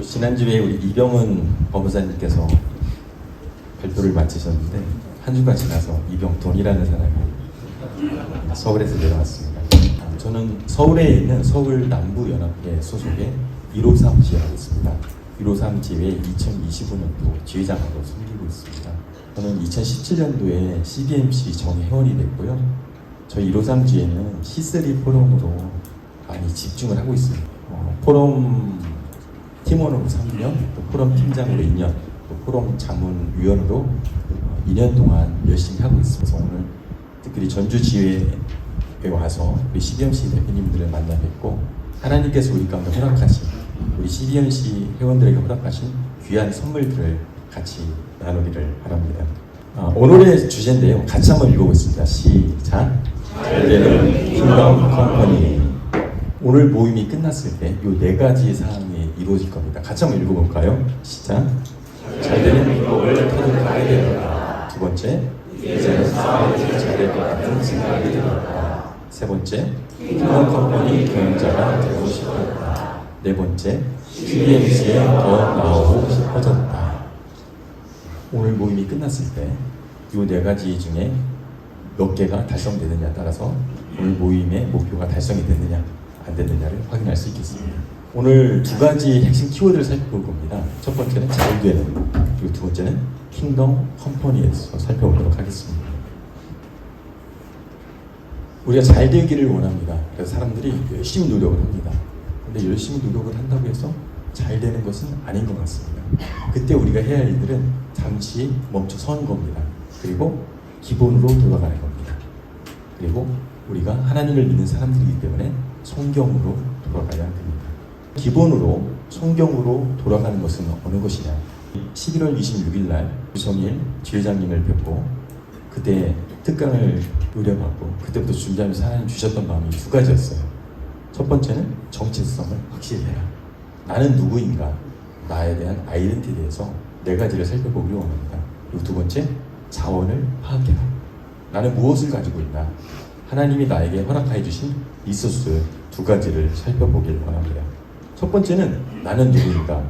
지난주에 우리 이병은 법무사님께서 발표를 마치셨는데 한 주가 지나서 이병돈이라는 사람이 서울에서 내려왔습니다. 저는 서울에 있는 서울남부연합회 소속의 153 지회하고 있습니다. 153 지회 2025년도 지회장으로 섬기고 있습니다. 저는 2017년도에 CBMC 정회원이 됐고요. 저희 153 지회는 C3 포럼으로 많이 집중을 하고 있습니다. 포럼 팀원으로 3년, 또 포럼 팀장으로 2년, 또 포럼 자문위원으로 2년 동안 열심히 하고 있습니다. 그래서 오늘 특별히 전주 지회에 와서 우리 CBMC 대표님들을 만나 뵙고 하나님께서 우리 가운데 허락하신 우리 CBMC 회원들에게 허락하신 귀한 선물들을 같이 나누기를 바랍니다. 오늘의 주제인데요. 같이 한번 읽어보겠습니다. 시작! 잘되는 킹덤 컴퍼니. 오늘 모임이 끝났을 때 이 네 가지 사항이 이루어질 겁니다. 같이 한번 읽어볼까요? 시작! 잘되는 비법을 터득하게 되었다. 두 번째, 이제는 사업이 잘될 것 같은 생각이 들었다. 세 번째, 킹덤 컴퍼니 경영자가 되고 싶었다. 네 번째, CBMC에 더 나오고 싶어졌다. 오늘 모임이 끝났을 때 이 네 가지 중에 몇 개가 달성되느냐에 따라서 오늘 모임의 목표가 달성이 됐느냐 안 됐느냐를 확인할 수 있겠습니다. 오늘 두 가지 핵심 키워드를 살펴볼 겁니다. 첫 번째는 잘 되는, 그리고 두 번째는 킹덤 컴퍼니에서 살펴보도록 하겠습니다. 우리가 잘 되기를 원합니다. 그래서 사람들이 열심히 노력을 합니다. 근데 열심히 노력을 한다고 해서 잘 되는 것은 아닌 것 같습니다. 그때 우리가 해야 할 일들은 잠시 멈춰 서는 겁니다. 그리고 기본으로 돌아가는 겁니다. 그리고 우리가 하나님을 믿는 사람들이기 때문에 성경으로 돌아가야 합니다. 기본으로 성경으로 돌아가는 것은 어느 것이냐? 11월 26일 날 유성일 지회장님을 뵙고 그때 특강을 의뢰받고 그때부터 준비하면서 하나님 주셨던 마음이 두 가지였어요. 첫 번째는 정체성을 확실히 해라. 나는 누구인가? 나에 대한 아이덴티티에 대해서 네 가지를 살펴보기를 원합니다. 그리고 두 번째, 자원을 파악해라. 나는 무엇을 가지고 있나? 하나님이 나에게 허락하여 주신 리소스 두 가지를 살펴보길 원합니다. 첫 번째는 나는 누구인가?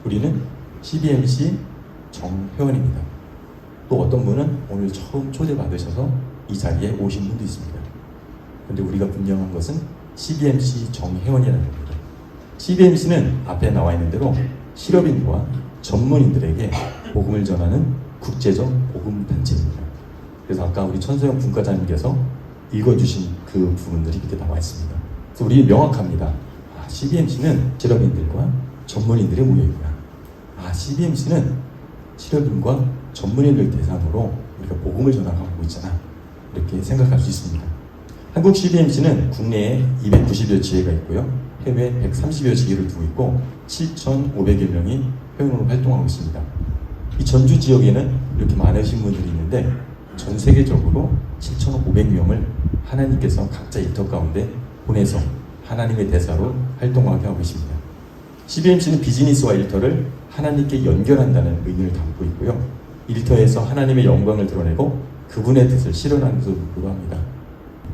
우리는 CBMC 정회원입니다. 또 어떤 분은 오늘 처음 초대받으셔서 이 자리에 오신 분도 있습니다. 그런데 우리가 분명한 것은 CBMC 정회원이라는 겁니다. CBMC는 앞에 나와 있는 대로 실업인과 전문인들에게 복음을 전하는 국제적 복음 단체입니다. 그래서 아까 우리 천소영 분과장님께서 읽어주신 그 부분들이 이렇게 나와 있습니다. 그래서 우리 명확합니다. CBMC는 실업인들과 전문인들의 모여있구나. CBMC는 실업인과 전문인들 대상으로 우리가 복음을 전하고 있잖아. 이렇게 생각할 수 있습니다. 한국 CBMC는 국내에 290여 지회가 있고요. 해외 130여 지회를 두고 있고 7,500여 명이 회원으로 활동하고 있습니다. 이 전주 지역에는 이렇게 많으신 분들이 있는데 전 세계적으로 7,500명을 하나님께서 각자 일터 가운데 보내서 하나님의 대사로 활동하게 하고 계십니다. CBMC는 비즈니스와 일터를 하나님께 연결한다는 의미를 담고 있고요. 일터에서 하나님의 영광을 드러내고 그분의 뜻을 실현하는 것을 목표로 합니다.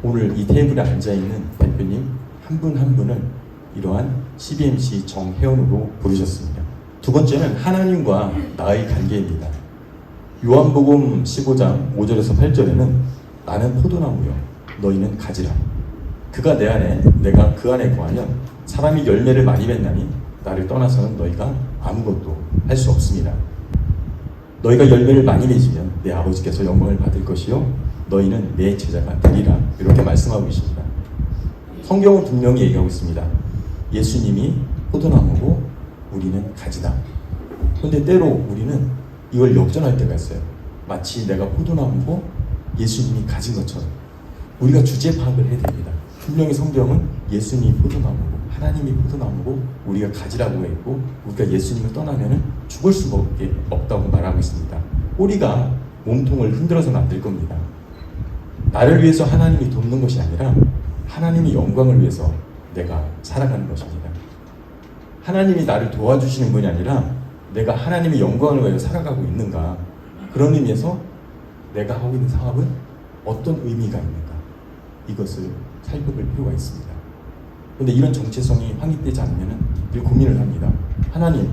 오늘 이 테이블에 앉아있는 대표님 한 분 한 분을 이러한 CBMC 정회원으로 부르셨습니다. 두 번째는 하나님과 나의 관계입니다. 요한복음 15장 5절에서 8절에는 나는 포도나무요 너희는 가지라. 그가 내 안에 내가 그 안에 거하면 사람이 열매를 많이 맺나니 나를 떠나서는 너희가 아무것도 할 수 없습니다. 너희가 열매를 많이 맺으면 내 아버지께서 영광을 받을 것이요 너희는 내 제자가 되리라. 이렇게 말씀하고 계십니다. 성경은 분명히 얘기하고 있습니다. 예수님이 포도나무고 우리는 가지다. 그런데 때로 우리는 이걸 역전할 때가 있어요. 마치 내가 포도나무고 예수님이 가진 것처럼 우리가 주제 파악을 해야 됩니다. 분명히 성경은 예수님이 포도나무고 하나님이 포도나무고 우리가 가지라고 했고 우리가 예수님을 떠나면 죽을 수밖에 없다고 말하고 있습니다. 꼬리가 몸통을 흔들어서는 안 될 겁니다. 나를 위해서 하나님이 돕는 것이 아니라 하나님의 영광을 위해서 내가 살아가는 것입니다. 하나님이 나를 도와주시는 분이 아니라 내가 하나님의 영광을 위해 살아가고 있는가, 그런 의미에서 내가 하고 있는 사업은 어떤 의미가 있는가, 이것을 살펴볼 필요가 있습니다. 그런데 이런 정체성이 확립되지 않으면 늘 고민을 합니다. 하나님,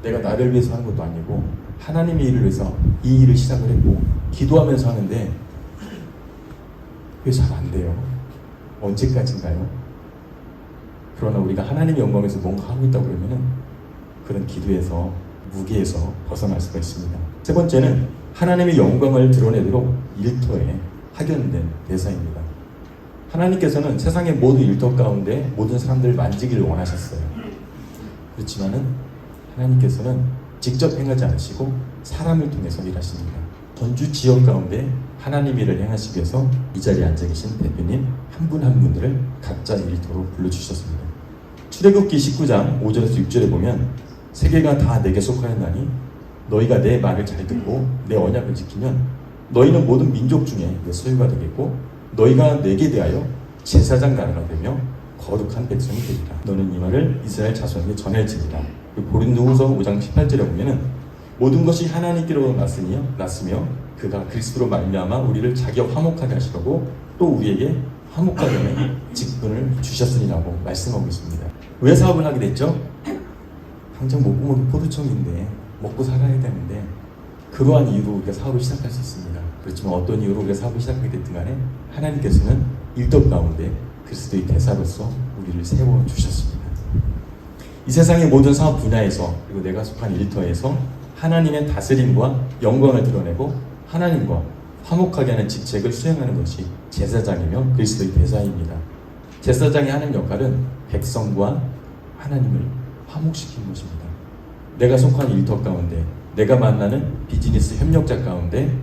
내가 나를 위해서 하는 것도 아니고 하나님의 일을 위해서 이 일을 시작을 했고 기도하면서 하는데 왜 잘 안 돼요? 언제까지인가요? 그러나 우리가 하나님의 영광에서 뭔가 하고 있다고 그러면 그런 기도에서 무게에서 벗어날 수가 있습니다. 세 번째는 하나님의 영광을 드러내도록 일터에 학연된 대사입니다. 하나님께서는 세상의 모든 일터 가운데 모든 사람들을 만지기를 원하셨어요. 그렇지만은 하나님께서는 직접 행하지 않으시고 사람을 통해서 일하십니다. 전주 지역 가운데 하나님 일을 행하시기 위해서 이 자리에 앉아 계신 대표님 한 분 한 분들을 각자 일터로 불러주셨습니다. 출애굽기 19장 5절에서 6절에 보면 세계가 다 내게 속하였나니 너희가 내 말을 잘 듣고 내 언약을 지키면 너희는 모든 민족 중에 내 소유가 되겠고 너희가 내게 대하여 제사장 나라가 되며 거룩한 백성이 되리라. 너는 이 말을 이스라엘 자손에게 전할지니라. 고린도후서 5장 18절에 보면은 모든 것이 하나님께로 났으며 그가 그리스도로 말미암아 우리를 자기와 화목하게 하시려고 또 우리에게 화목하게 하는 직분을 주셨으니라고 말씀하고 있습니다. 왜 사업을 하게 됐죠? 당장 못 보면 포도청인데 먹고 살아야 되는데 그러한 이유로 우리가 사업을 시작할 수 있습니다. 그렇지만 어떤 이유로 우리가 사업을 시작하게 됐든 간에 하나님께서는 일덕 가운데 그리스도의 대사로서 우리를 세워주셨습니다. 이 세상의 모든 사업 분야에서 그리고 내가 속한 일터에서 하나님의 다스림과 영광을 드러내고 하나님과 화목하게 하는 직책을 수행하는 것이 제사장이며 그리스도의 대사입니다. 제사장이 하는 역할은 백성과 하나님을 화목시키는 것입니다. 내가 속한 일터 가운데 내가 만나는 비즈니스 협력자 가운데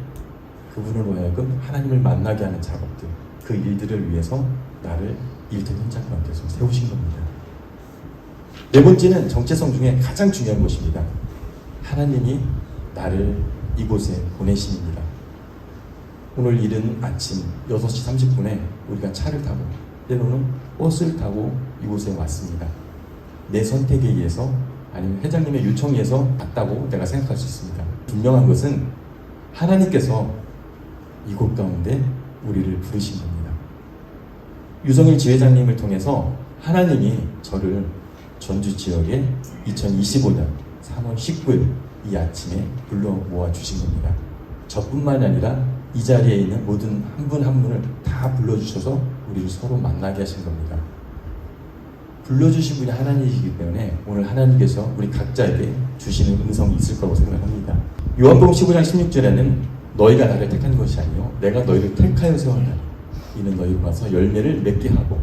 그분으로 하여금 하나님을 만나게 하는 작업들 그 일들을 위해서 나를 일터 현장 가운데서 세우신 겁니다. 네 번째는 정체성 중에 가장 중요한 것입니다. 하나님이 나를 이곳에 보내심입니다. 오늘 이른 아침 6시 30분에 우리가 차를 타고 때로는 버스를 타고 이곳에 왔습니다. 내 선택에 의해서 아니면 회장님의 요청에 의해서 왔다고 내가 생각할 수 있습니다. 분명한 것은 하나님께서 이곳 가운데 우리를 부르신 겁니다. 유성일 지회장님을 통해서 하나님이 저를 전주 지역에 2025년 3월 19일 이 아침에 불러 모아 주신 겁니다. 저뿐만이 아니라 이 자리에 있는 모든 한 분 한 분을 다 불러주셔서 우리를 서로 만나게 하신 겁니다. 불러주신 분이 하나님이시기 때문에 오늘 하나님께서 우리 각자에게 주시는 음성이 있을 거라고 생각합니다. 요한복음 15장 16절에는 너희가 나를 택한 것이 아니요 내가 너희를 택하여 세웠나니 이는 너희로 가서 열매를 맺게 하고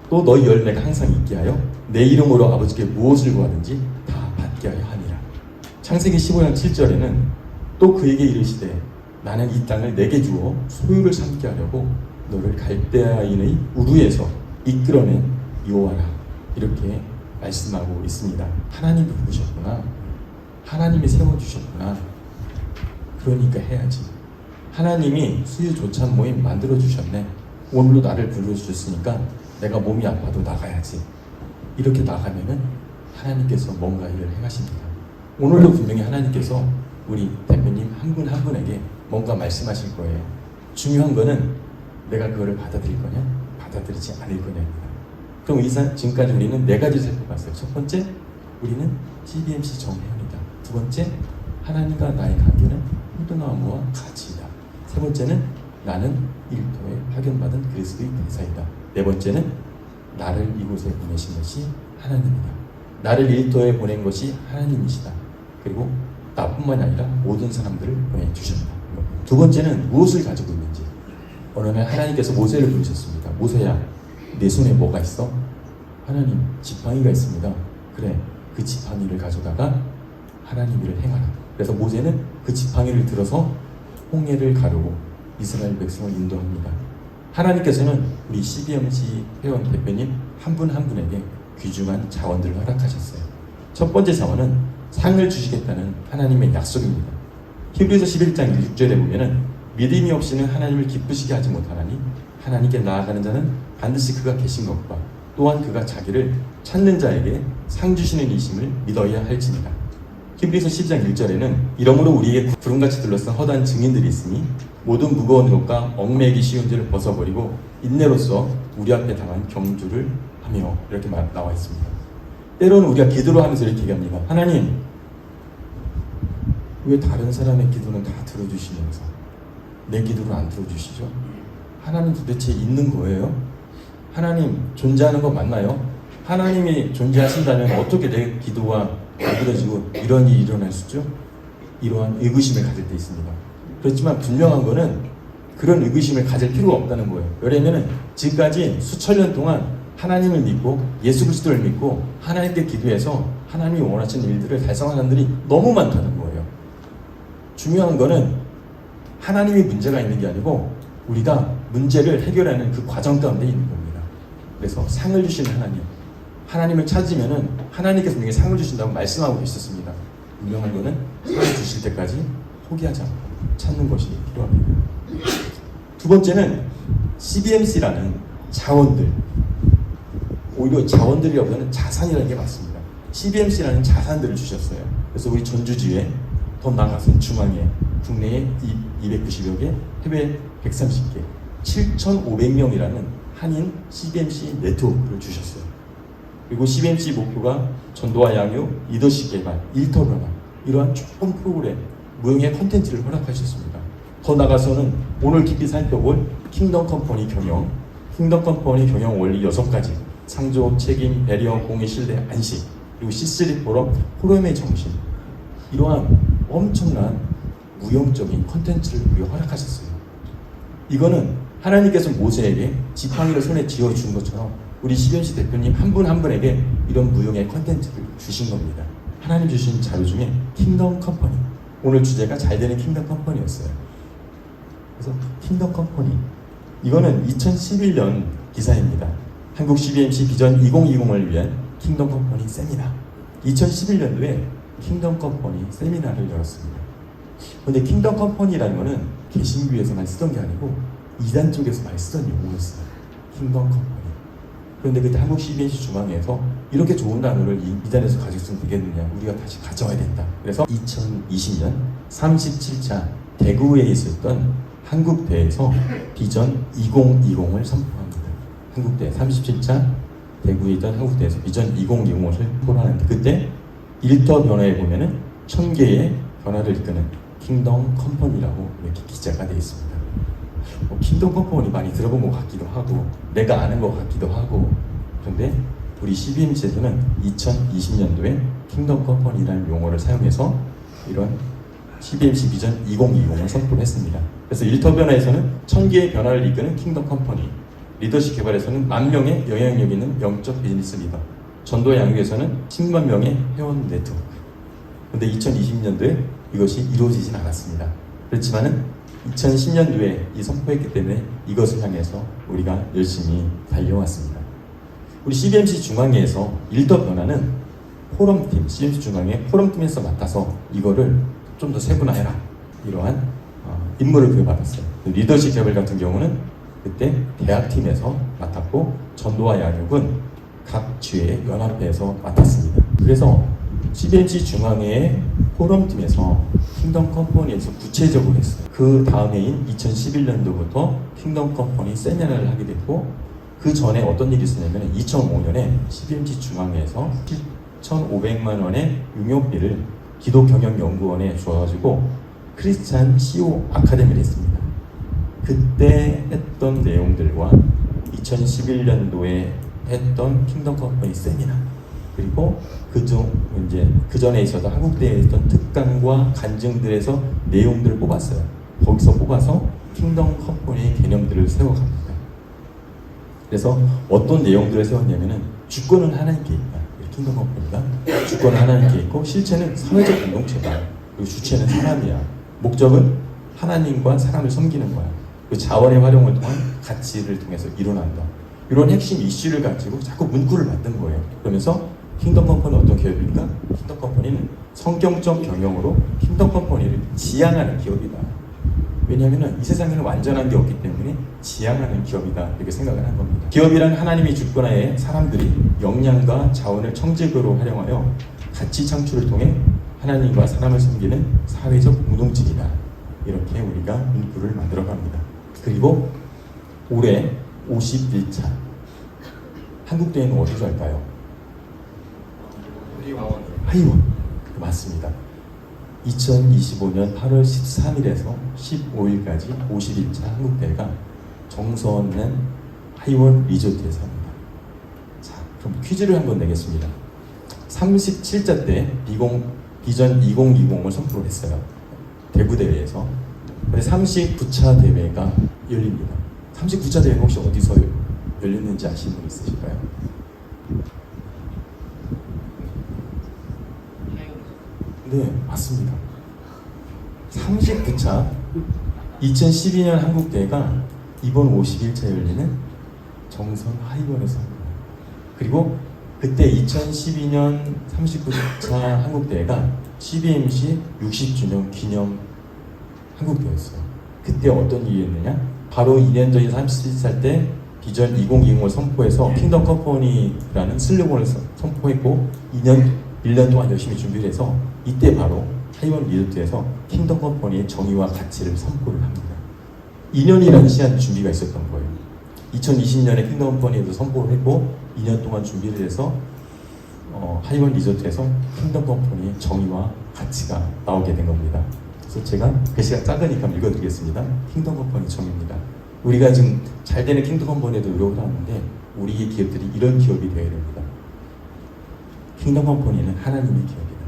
또 너희 열매가 항상 있게 하여 내 이름으로 아버지께 무엇을 구하든지 다 받게 하려 하니라. 창세기 15장 7절에는 또 그에게 이르시되 나는 이 땅을 내게 주어 소유를 삼게 하려고 너를 갈대아인의 우르에서 이끌어낸 여호와라 이렇게 말씀하고 있습니다. 하나님이 부르셨구나. 하나님이 세워주셨구나. 그러니까 해야지. 하나님이 수유 조찬 모임 만들어주셨네. 오늘로 나를 불러주셨으니까 내가 몸이 아파도 나가야지. 이렇게 나가면은 하나님께서 뭔가 일을 행하십니다. 오늘도 분명히 하나님께서 우리 대표님 한 분 한 분에게 뭔가 말씀하실 거예요. 중요한 거는 내가 그거를 받아들일 거냐 받아들이지 않을 거냐입니다. 그럼 지금까지 우리는 네 가지 살펴봤어요. 첫 번째, 우리는 CBMC 정혜연이다. 두 번째, 하나님과 나의 관계는 포도나무와 가지이다. 세 번째는 나는 일터에 파견받은 그리스도의 대사이다. 네 번째는 나를 이곳에 보내신 것이 하나님이다. 나를 일터에 보낸 것이 하나님이시다. 그리고 나뿐만이 아니라 모든 사람들을 보내주셨다. 두 번째는 무엇을 가지고 있는지. 어느 날 하나님께서 모세를 부르셨습니다. 모세야, 내 손에 뭐가 있어? 하나님, 지팡이가 있습니다. 그래, 그 지팡이를 가져다가 하나님 일을 행하라. 그래서 모세는 그 지팡이를 들어서 홍해를 가르고 이스라엘 백성을 인도합니다. 하나님께서는 우리 CBMC 회원 대표님 한 분 한 분에게 귀중한 자원들을 허락하셨어요. 첫 번째 자원은 상을 주시겠다는 하나님의 약속입니다. 히브리서 11장 6절에 보면은 믿음이 없이는 하나님을 기쁘시게 하지 못하나니 하나님께 나아가는 자는 반드시 그가 계신 것과 또한 그가 자기를 찾는 자에게 상 주시는 이심을 믿어야 할지니라. 히브리서 10장 1절에는 이러므로 우리에게 구름같이 둘러싼 허다한 증인들이 있으니 모든 무거운 것과 얽매이기 쉬운 죄를 벗어버리고 인내로써 우리 앞에 당한 경주를 하며 이렇게 나와 있습니다. 때로는 우리가 기도를 하면서 이렇게 얘기합니다. 하나님, 왜 다른 사람의 기도는 다 들어주시면서 내 기도를 안 들어주시죠? 하나님 도대체 있는 거예요? 하나님 존재하는 거 맞나요? 하나님이 존재하신다면 어떻게 내 기도가 안 들어지고 이런 일이 일어날 수 있죠? 이러한 의구심을 가질 때 있습니다. 그렇지만 분명한 거는 그런 의구심을 가질 필요가 없다는 거예요. 왜냐하면 지금까지 수천 년 동안 하나님을 믿고 예수 그리스도를 믿고 하나님께 기도해서 하나님이 원하시는 일들을 달성한 사람들이 너무 많다는 거예요. 중요한 거는 하나님이 문제가 있는 게 아니고 우리가 문제를 해결하는 그 과정 가운데 있는 겁니다. 그래서 상을 주시는 하나님을 찾으면은 하나님께서 우리에게 상을 주신다고 말씀하고 계셨습니다. 분명한 거는 상을 주실 때까지 포기하지 않고 찾는 것이 필요합니다. 두 번째는 CBMC라는 자원들, 오히려 자원들이라고 하는 자산이라는 게 맞습니다. CBMC라는 자산들을 주셨어요. 그래서 우리 전주지회, 더 나아가서 중앙에 국내에 290여 개, 해외 130개, 7,500명이라는 한인 CBMC 네트워크를 주셨어요. 그리고 CBMC 목표가 전도와 양육, 리더십 개발, 일터 변화, 이러한 좋은 프로그램, 무형의 컨텐츠를 허락하셨습니다. 더 나아가서는 오늘 깊이 살펴볼 킹덤 컴퍼니 경영, 킹덤 컴퍼니 경영 원리 6가지, 창조, 책임, 배려, 공의, 신뢰, 안식, 그리고 C3 포럼, 포럼의 정신, 이러한 엄청난 무형적인 컨텐츠를 우리가 허락하셨어요. 이거는 하나님께서 모세에게 지팡이를 손에 쥐어준 것처럼 우리 CBMC 대표님 한 분 한 분에게 이런 무형의 컨텐츠를 주신 겁니다. 하나님 주신 자료 중에 킹덤 컴퍼니, 오늘 주제가 잘 되는 킹덤 컴퍼니였어요. 그래서 킹덤 컴퍼니, 이거는 2011년 기사입니다. 한국 CBMC 비전 2020을 위한 킹덤 컴퍼니 세미나, 2011년도에 킹덤 컴퍼니 세미나를 열었습니다. 그런데 킹덤 컴퍼니라는 거는 개신교에서만 쓰던 게 아니고 이단 쪽에서 많이 쓰던 용어였어요. 킹덤 컴퍼니. 그런데 그때 한국 CBMC 중앙회에서 이렇게 좋은 단어를 이단에서 가지고 있으면 되겠느냐, 우리가 다시 가져와야 된다. 그래서 2020년 37차 대구에 있었던 한국대에서 비전 2020을 선포합니다. 한국대 37차 대구에 있던 한국대에서 비전 2020을 선포하는데, 그때 일터 변화에 보면은 1000개의 변화를 이끄는 킹덤 컴퍼니라고 이렇게 기재가 되어 있습니다. 킹덤 컴퍼니 많이 들어본 것 같기도 하고 내가 아는 것 같기도 하고, 그런데 우리 CBMC에서는 2020년도에 킹덤 컴퍼니라는 용어를 사용해서 이런 CBMC 비전 2020을 선포를 했습니다. 그래서 일터 변화에서는 1000개의 변화를 이끄는 킹덤 컴퍼니, 리더십 개발에서는 10,000명의 영향력 있는 영적 비즈니스 리더, 전도 양육에서는 10만 명의 회원 네트워크. 그런데 2020년도에 이것이 이루어지진 않았습니다. 그렇지만은 2010년도에 이 선포했기 때문에 이것을 향해서 우리가 열심히 달려왔습니다. 우리 CBMC 중앙회에서 일터 변화는 포럼팀, CBMC 중앙회 포럼팀에서 맡아서 이거를 좀 더 세분화해라, 이러한 임무를 부여받았어요. 리더십 개발 같은 경우는 그때 대학팀에서 맡았고, 전도와 양육은 각 주의 연합회에서 맡았습니다. 그래서 CBMC 중앙회의 포럼팀에서 킹덤 컴퍼니에서 구체적으로 했어요. 그 다음 해인 2011년도부터 킹덤 컴퍼니 세미나를 하게 됐고, 그 전에 어떤 일이 있었냐면 2005년에 CBMC 중앙회에서 7,500만 원의 용역비를 기도경영연구원에 주어가지고 크리스찬 CEO 아카데미를 했습니다. 그때 했던 내용들과 2011년도에 했던 킹덤 컴퍼니 세미나, 그리고 그 전에 있었던 한국대에 있던 특강과 간증들에서 내용들을 뽑았어요. 거기서 뽑아서 킹덤 컴퍼니의 개념들을 세워갑니다. 그래서 어떤 내용들을 세웠냐면은 주권은 하나님께 있다. 킹덤 컴퍼니가 주권은 하나님께 있고 실체는 사회적 공동체다. 그리고 주체는 사람이야. 목적은 하나님과 사람을 섬기는 거야. 그 자원의 활용을 통한 가치를 통해서 일어난다. 이런 핵심 이슈를 가지고 자꾸 문구를 만든 거예요. 그러면서 킹덤 컴퍼니는 어떤 기업입니까? 킹덤 컴퍼니는 성경적 경영으로 킹덤 컴퍼니를 지향하는 기업이다. 왜냐하면 이 세상에는 완전한 게 없기 때문에 지향하는 기업이다, 이렇게 생각을 한 겁니다. 기업이란 하나님이 주권하에 사람들이 역량과 자원을 청직으로 활용하여 가치 창출을 통해 하나님과 사람을 섬기는 사회적 공동체이다. 이렇게 우리가 문구를 만들어갑니다. 그리고 올해 51차 한국대회는 어디서 할까요? 하이원. 맞습니다. 2025년 8월 13일에서 15일까지 51차 한국대회가 정선은 하이원 리조트에서 합니다. 자, 그럼 퀴즈를 한번 내겠습니다. 37차 때 비전 2020을 선포를 했어요. 대구대회에서. 근데 39차 대회가 열립니다. 39차 대회는 혹시 어디서 열렸는지 아시는 분 있으실까요? 네, 맞습니다. 39차 2012년 한국대회가 이번 51차 열리는 정선 하이원에서 합니다. 그리고 그때 2012년 39차 한국대회가 CBMC 60주년 기념 한국대회였어요. 그때 어떤 일이었느냐? 바로 2년 전인 37살 때 비전 2020을 선포해서 킹덤 컴퍼니라는 슬로건을 선포했고 1년 동안 열심히 준비를 해서 이때 바로 하이원 리조트에서 킹덤 컴퍼니의 정의와 가치를 선포를 합니다. 2년이라는 시간 준비가 있었던 거예요. 2020년에 킹덤 컴퍼니에도 선포를 했고 2년 동안 준비를 해서 하이원 리조트에서 킹덤 컴퍼니의 정의와 가치가 나오게 된 겁니다. 그래서 제가 글씨가 작으니까 읽어드리겠습니다. 킹덤 컴퍼니 정의입니다. 우리가 지금 잘 되는 킹덤 컴퍼니에도 노력을 하는데 우리의 기업들이 이런 기업이 되어야 됩니다. 킹덤 컴퍼니는 하나님의 기업이다.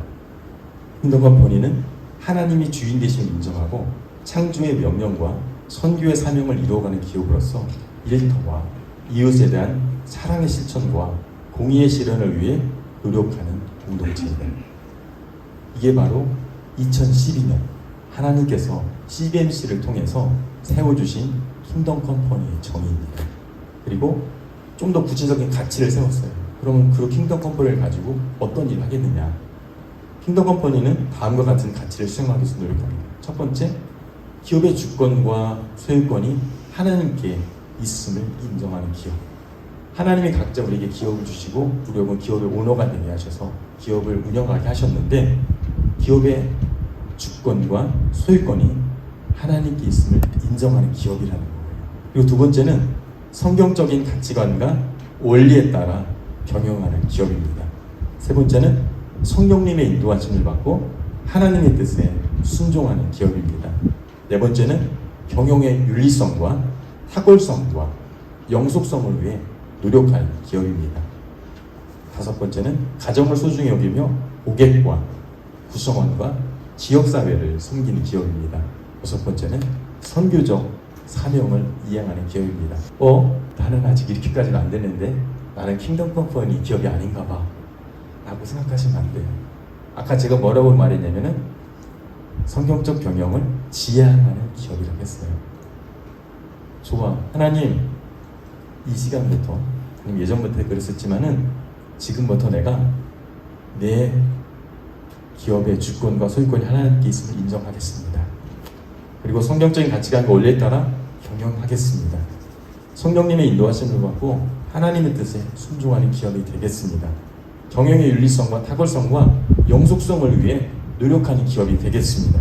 킹덤 컴퍼니는 하나님이 주인 되심을 인정하고 창조의 명령과 선교의 사명을 이루어가는 기업으로서 일터와 이웃에 대한 사랑의 실천과 공의의 실현을 위해 노력하는 공동체이다. 이게 바로 2012년 하나님께서 CBMC를 통해서 세워주신 킹덤 컴퍼니의 정의입니다. 그리고 좀 더 구체적인 가치를 세웠어요. 그러면 그 킹덤 컴퍼니를 가지고 어떤 일을 하겠느냐? 킹덤 컴퍼니는 다음과 같은 가치를 수행하기 위해서 노력합니다. 첫 번째, 기업의 주권과 소유권이 하나님께 있음을 인정하는 기업. 하나님이 각자 우리에게 기업을 주시고 우리는 기업의 오너가 되게 하셔서 기업을 운영하게 하셨는데 기업의 주권과 소유권이 하나님께 있음을 인정하는 기업이라는 거예요. 그리고 두 번째는 성경적인 가치관과 원리에 따라 경영하는 기업입니다. 세 번째는 성령님의 인도하심을 받고 하나님의 뜻에 순종하는 기업입니다. 네 번째는 경영의 윤리성과 탁월성과 영속성을 위해 노력하는 기업입니다. 다섯 번째는 가정을 소중히 여기며 고객과 구성원과 지역사회를 섬기는 기업입니다. 여섯 번째는 선교적 사명을 이행하는 기업입니다. 나는 아직 이렇게까지는 안 됐는데 나는 킹덤 컴퍼니 기업이 아닌가 봐 라고 생각하시면 안 돼요. 아까 제가 뭐라고 말했냐면은 성경적 경영을 지향하는 기업이라고 했어요. 좋아. 하나님, 이 시간부터, 아니면 예전부터 그랬었지만은 지금부터 내가 내 기업의 주권과 소유권이 하나님께 있음을 인정하겠습니다. 그리고 성경적인 가치관과 원리에 따라 경영하겠습니다. 성령님의 인도하심을 받고 하나님의 뜻에 순종하는 기업이 되겠습니다. 경영의 윤리성과 탁월성과 영속성을 위해 노력하는 기업이 되겠습니다.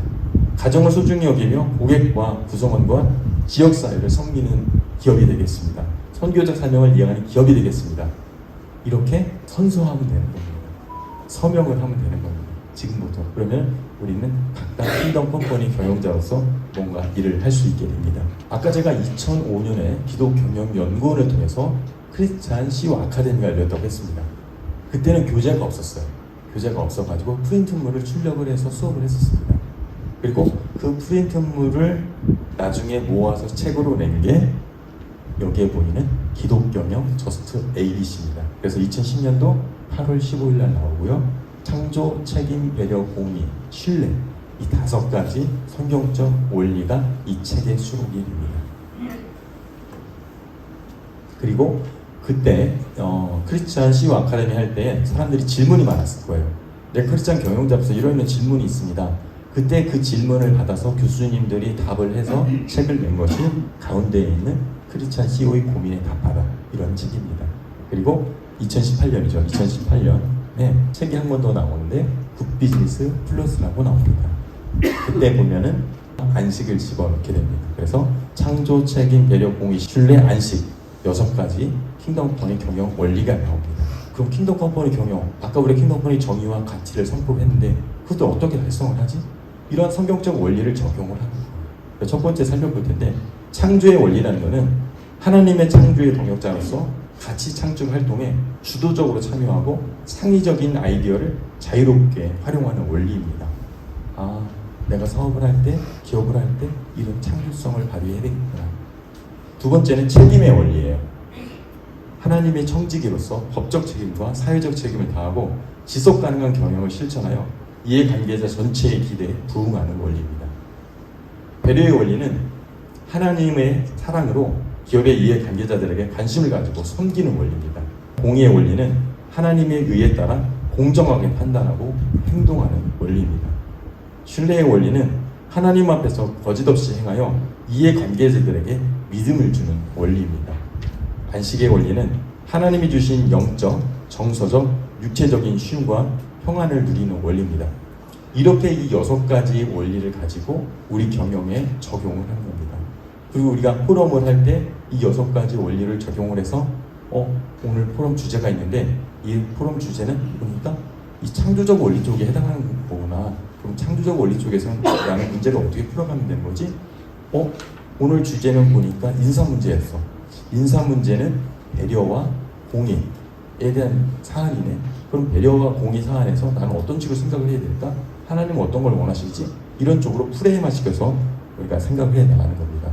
가정을 소중히 여기며 고객과 구성원과 지역사회를 섬기는 기업이 되겠습니다. 선교적 사명을 이행하는 기업이 되겠습니다. 이렇게 선서하면 되는 겁니다. 서명을 하면 되는 겁니다. 지금부터. 그러면 우리는 각각 킹덤 컴퍼니 경영자로서 뭔가 일을 할 수 있게 됩니다. 아까 제가 2005년에 기독경영연구원을 통해서 크리스찬 CEO 아카데미가 열렸다고 했습니다. 그때는 교재가 없었어요. 교재가 없어가지고 프린트물을 출력을 해서 수업을 했었습니다. 그리고 그 프린트물을 나중에 모아서 책으로 낸 게 여기에 보이는 기독경영 저스트 ABC입니다. 그래서 2010년도 8월 15일 날 나오고요. 창조, 책임, 배려, 공의, 신뢰 이 5가지 성경적 원리가 이 책에 수록이 됩니다. 그리고 그때 크리스찬 CEO 아카데미 할 때 사람들이 질문이 많았을 거예요. 크리스찬 경영자로서 이런 질문이 있습니다. 그때 그 질문을 받아서 교수님들이 답을 해서 책을 낸 것이 가운데에 있는 크리스찬 CEO의 고민에 답하다 이런 책입니다. 그리고 2018년이죠. 2018년에 책이 한 번 더 나오는데 굿비즈니스 플러스라고 나옵니다. 그때 보면은 안식을 집어넣게 됩니다. 그래서 창조, 책임, 배려, 공의, 신뢰, 안식 6가지 킹덤 컴퍼니 경영 원리가 나옵니다. 그럼 킹덤 컴퍼니 경영, 아까 우리 킹덤 컴퍼니 정의와 가치를 선포했는데 그것도 어떻게 달성을 하지? 이러한 성경적 원리를 적용을 하는 거예요. 첫 번째 살펴볼 텐데, 창조의 원리라는 것은 하나님의 창조의 동역자로서 가치 창출 활동에 주도적으로 참여하고 창의적인 아이디어를 자유롭게 활용하는 원리입니다. 내가 사업을 할 때, 기업을 할 때 이런 창조성을 발휘해야 되겠구나. 두 번째는 책임의 원리예요. 하나님의 청지기로서 법적 책임과 사회적 책임을 다하고 지속 가능한 경영을 실천하여 이해관계자 전체의 기대에 부응하는 원리입니다. 배려의 원리는 하나님의 사랑으로 기업의 이해관계자들에게 관심을 가지고 섬기는 원리입니다. 공의의 원리는 하나님의 의에 따라 공정하게 판단하고 행동하는 원리입니다. 신뢰의 원리는 하나님 앞에서 거짓없이 행하여 이해관계자들에게 믿음을 주는 원리입니다. 안식의 원리는 하나님이 주신 영적, 정서적, 육체적인 쉼과 평안을 누리는 원리입니다. 이렇게 이 6가지 원리를 가지고 우리 경영에 적용을 하는 겁니다. 그리고 우리가 포럼을 할 때 이 6가지 원리를 적용을 해서 오늘 포럼 주제가 있는데 이 포럼 주제는 보니까 이 창조적 원리 쪽에 해당하는 거구나. 그럼 창조적 원리 쪽에서는 나는 문제를 어떻게 풀어가면 되는 거지? 오늘 주제는 보니까 인사 문제였어. 인사 문제는 배려와 공의에 대한 사안이네. 그럼 배려와 공의 사안에서 나는 어떤 식으로 생각을 해야 될까? 하나님은 어떤 걸 원하실지? 이런 쪽으로 프레임화 시켜서 우리가 생각을 해 나가는 겁니다.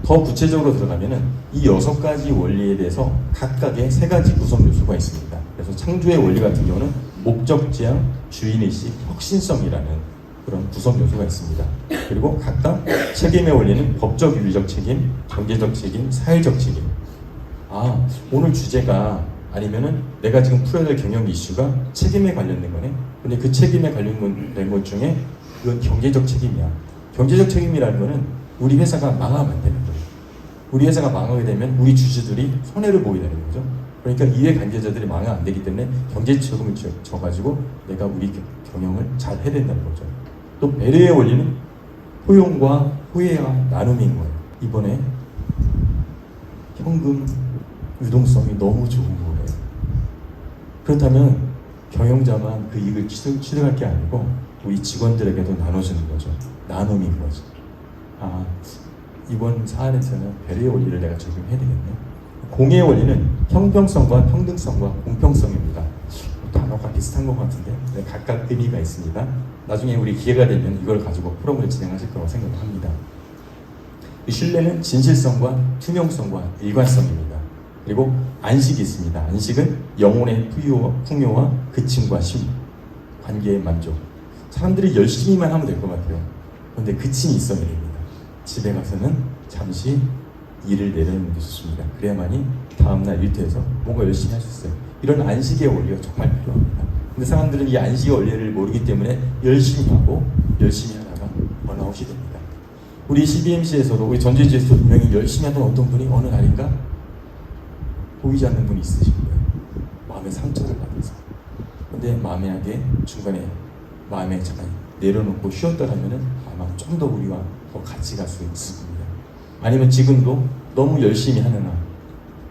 더 구체적으로 들어가면은 이 6가지 원리에 대해서 각각의 3가지 구성 요소가 있습니다. 그래서 창조의 원리 같은 경우는 목적 지향, 주인의식, 혁신성이라는 그런 구성 요소가 있습니다. 그리고 각각 책임의 원리는 법적 윤리적 책임, 경제적 책임, 사회적 책임. 오늘 주제가 아니면은 내가 지금 풀어야 될 경영 이슈가 책임에 관련된 거네. 근데 그 책임에 관련된 것 중에 이건 경제적 책임이야. 경제적 책임이라는 거는 우리 회사가 망하면 안 되는 거예요. 우리 회사가 망하게 되면 우리 주주들이 손해를 보게 되는 거죠. 그러니까 이해관계자들이 망하면 안 되기 때문에 경제 책임을 져가지고 내가 우리 경영을 잘 해야 된다는 거죠. 또 배려의 원리는 포용과 후회와 나눔인 거예요. 이번에 현금 유동성이 너무 좋은 거예요. 그렇다면 경영자만 그 이익을 취득할 게 아니고 우리 직원들에게도 나눠주는 거죠. 나눔인 거죠. 이번 사안에서는 배려의 원리를 내가 적용해야 되겠네. 공의의 원리는 형평성과 평등성과 공평성입니다. 단어가 비슷한 것 같은데 각각 의미가 있습니다. 나중에 우리 기회가 되면 이걸 가지고 포럼을 진행하실 거라고 생각합니다. 신뢰는 진실성과 투명성과 일관성입니다. 그리고 안식이 있습니다. 안식은 영혼의 풍요와 그침과 쉼, 관계의 만족. 사람들이 열심히만 하면 될 것 같아요. 그런데 그침이 있어야 됩니다. 집에 가서는 잠시 일을 내려놓는 게 좋습니다. 그래야만이 다음날 일터에서 뭔가 열심히 할 수 있어요. 이런 안식의 원리가 정말 필요합니다. 근데 사람들은 이 안식의 원리를 모르기 때문에 열심히 하고 열심히 하다가 번아웃이 됩니다. 우리 CBMC에서도 우리 전지지에서 분명히 열심히 하던 어떤 분이 어느 날인가 보이지 않는 분이 있으신 거예요. 마음의 상처를 받아서. 근데 마음에하게 중간에 마음에 잠깐 내려놓고 쉬었더라면은 아마 좀 더 우리와 더 같이 갈 수 있을 겁니다. 아니면 지금도 너무 열심히 하느라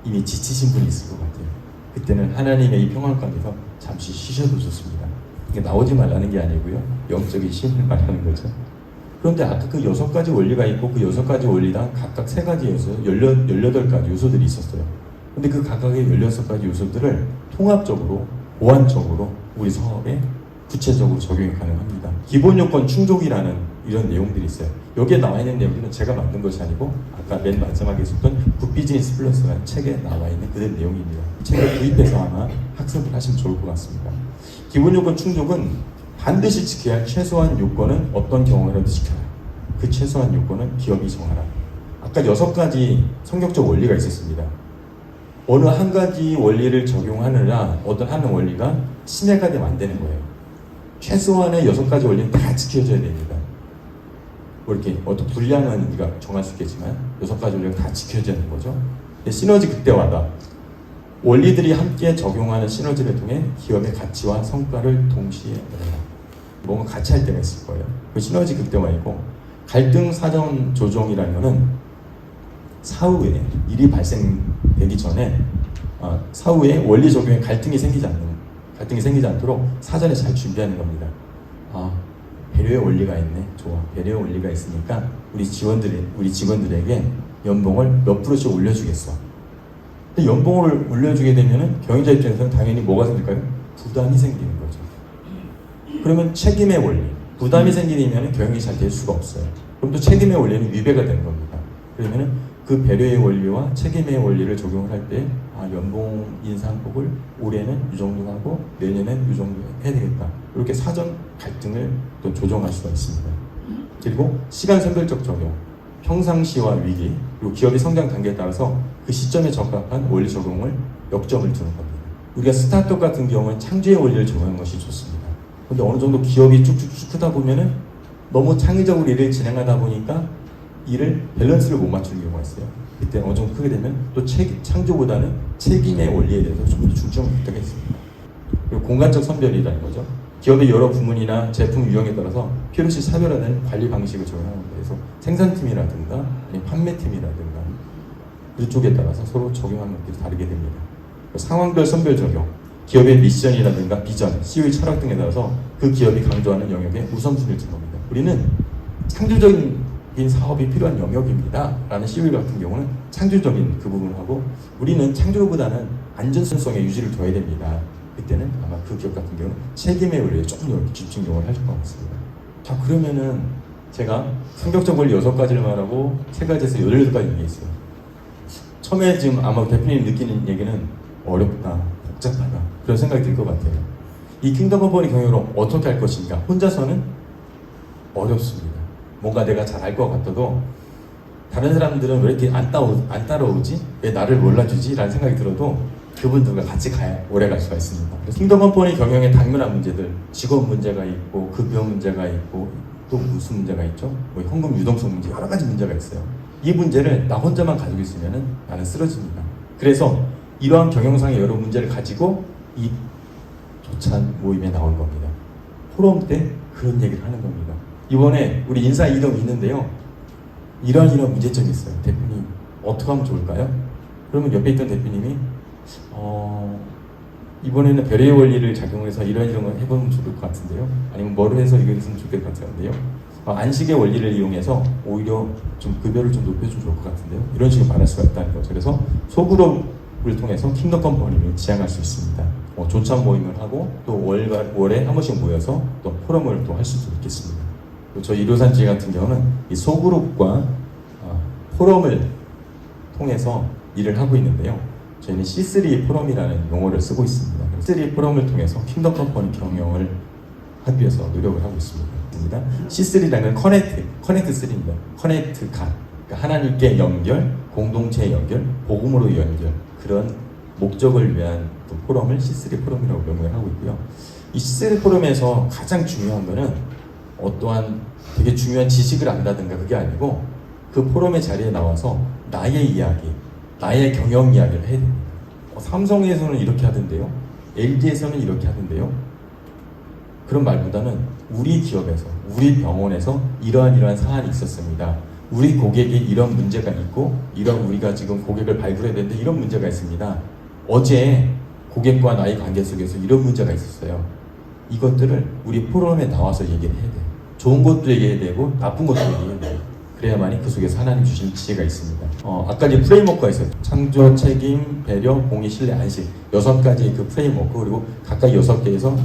이미 지치신 분이 있을 것 같아요. 그때는 하나님의 이 평안 가운데서 잠시 쉬셔도 좋습니다. 이게 나오지 말라는 게 아니고요. 영적인 쉼을 말하는 거죠. 그런데 아까 그 6가지 원리가 있고 그 6가지 원리당 각각 3가지 요소, 18가지 요소들이 있었어요. 근데 그 각각의 16가지 요소들을 통합적으로, 보완적으로 우리 사업에 구체적으로 적용이 가능합니다. 기본 요건 충족이라는 이런 내용들이 있어요. 여기에 나와 있는 내용들은 제가 만든 것이 아니고 아까 맨 마지막에 있었던 굿비즈니스 플러스라는 책에 나와 있는 그대로 내용입니다. 책을 구입해서 아마 학습을 하시면 좋을 것 같습니다. 기본 요건 충족은 반드시 지켜야 할 최소한 요건은 어떤 경우라도 지켜라. 그 최소한 요건은 기업이 정하라. 아까 6가지 성격적 원리가 있었습니다. 어느 한 가지 원리를 적용하느라 어떤 하는 원리가 침해가 되면 안 되는 거예요. 최소한의 6가지 원리는 다 지켜져야 됩니다. 뭐 이렇게 어떤 분량은 우리가 정할 수 있겠지만 6가지 원리가 다 지켜져야 되는 거죠. 시너지 극대화다. 원리들이 함께 적용하는 시너지를 통해 기업의 가치와 성과를 동시에 얻어라. 뭔가 같이 할 때가 있을 거예요. 그 시너지 극대화이고, 갈등 사전 조정이라는 거는 사후에 일이 발생되기 전에 사후에 원리 적용에 갈등이 생기지 않도록 사전에 잘 준비하는 겁니다. 배려의 원리가 있네. 좋아. 배려의 원리가 있으니까 우리 직원들에게 연봉을 몇 프로씩 올려주겠어. 근데 연봉을 올려주게 되면은 경영자 입장에서는 당연히 뭐가 생길까요? 부담이 생기는 거죠. 그러면 책임의 원리, 부담이 생기면 경영이 잘 될 수가 없어요. 그럼 또 책임의 원리는 위배가 되는 겁니다. 그러면은 그 배려의 원리와 책임의 원리를 적용을 할 때 연봉 인상폭을 올해는 이 정도 하고 내년엔 이 정도 해야 되겠다. 이렇게 사전 갈등을 또 조정할 수가 있습니다. 그리고 시간 선별적 적용, 평상시와 위기, 그리고 기업의 성장 단계에 따라서 그 시점에 적합한 원리 적용을 역점을 두는 겁니다. 우리가 스타트업 같은 경우는 창조의 원리를 적용하는 것이 좋습니다. 근데 어느 정도 기업이 쭉쭉쭉 크다 보면은 너무 창의적으로 일을 진행하다 보니까 일을 밸런스를 못 맞추는 경우가 있어요. 그때 어느 정도 크게 되면 또 창조보다는 책임의 원리에 대해서 좀 더 중점을 두게 있습니다. 그리고 공간적 선별이라는 거죠. 기업의 여러 부문이나 제품 유형에 따라서 필요시 차별화된 관리 방식을 적용하는 거예요. 그래서 생산팀이라든가 아니면 판매팀이라든가 이쪽에 따라서 서로 적용하는 것들이 다르게 됩니다. 상황별 선별 적용, 기업의 미션이라든가 비전, COE 철학 등에 따라서 그 기업이 강조하는 영역에 우선순위를 두는 겁니다. 우리는 창조적인 사업이 필요한 영역입니다 라는 COE 같은 경우는 창조적인 그 부분을 하고, 우리는 창조보다는 안전성에 유지를 둬야 됩니다. 그때는 아마 그 기업 같은 경우는 책임의 원리에 조금 더 집중력을 하실 것 같습니다. 자, 그러면은 제가 성격적 원리 6가지를 말하고 3가지에서 18가지 얘기했어요. 처음에 지금 아마 대표님 느끼는 얘기는 어렵다, 복잡하다 그런 생각이 들 것 같아요. 이 킹덤 컴퍼니 경영으로 어떻게 할 것인가, 혼자서는 어렵습니다. 뭔가 내가 잘 알 것 같아도 다른 사람들은 왜 이렇게 안 따라오지? 왜 나를 몰라주지? 라는 생각이 들어도 그분들과 같이 가야 오래 갈 수가 있습니다. 킹덤 컴퍼니 경영의 당면한 문제들, 직원 문제가 있고 급여 문제가 있고 또 무슨 문제가 있죠? 뭐 현금 유동성 문제, 여러 가지 문제가 있어요. 이 문제를 나 혼자만 가지고 있으면 나는 쓰러집니다. 그래서 이러한 경영상의 여러 문제를 가지고 이 조찬 모임에 나온 겁니다. 포럼 때 그런 얘기를 하는 겁니다. 이번에 우리 인사 이동이 있는데요. 이런 문제점이 있어요. 대표님 어떻게 하면 좋을까요? 그러면 옆에 있던 대표님이 이번에는 배려의 원리를 작용해서 이런 걸 해보면 좋을 것 같은데요. 아니면 뭐를 해서 이거 했으면 좋을 것 같은데요. 안식의 원리를 이용해서 오히려 좀 급여를 좀 높여주면 좋을 것 같은데요. 이런 식으로 말할 수가 있다는 거죠. 그래서 소그룹을 통해서 킹덤 컴퍼니를 지향할 수 있습니다. 조찬 모임을 하고 또 월에 한 번씩 모여서 또 포럼을 또 할 수도 있겠습니다. 저희 일요산지 같은 경우는 이 소그룹과 포럼을 통해서 일을 하고 있는데요. 저희는 C3 포럼이라는 용어를 쓰고 있습니다. C3 포럼을 통해서 킹덤 컴퍼니 경영을 하기 위해서 노력을 하고 있습니다. C3라는 커넥트 3입니다. 커넥트 갓, 그러니까 하나님께 연결, 공동체의 연결, 복음으로 연결, 그런 목적을 위한 또 포럼을 C3 포럼이라고 명명을 하고 있고요. 이 C3 포럼에서 가장 중요한 거는 어떠한 되게 중요한 지식을 안다든가 그게 아니고 그 포럼의 자리에 나와서 나의 이야기, 나의 경영 이야기를 해야 됩니다. 삼성에서는 이렇게 하던데요. LG에서는 이렇게 하던데요. 그런 말보다는 우리 기업에서, 우리 병원에서 이러한 사안이 있었습니다. 우리 고객이 이런 문제가 있고 우리가 지금 고객을 발굴해야 되는데 이런 문제가 있습니다. 어제 고객과 나의 관계 속에서 이런 문제가 있었어요. 이것들을 우리 포럼에 나와서 얘기를 해야 돼요. 좋은 것도 얘기해야 되고 나쁜 것도 얘기해야 돼요. 그래야만이 그 속에서 하나님 주신 지혜가 있습니다. 아까 이제 프레임워크가 있어요. 창조, 책임, 배려, 공의, 신뢰, 안식 6가지 그 프레임워크, 그리고 각각 6개에서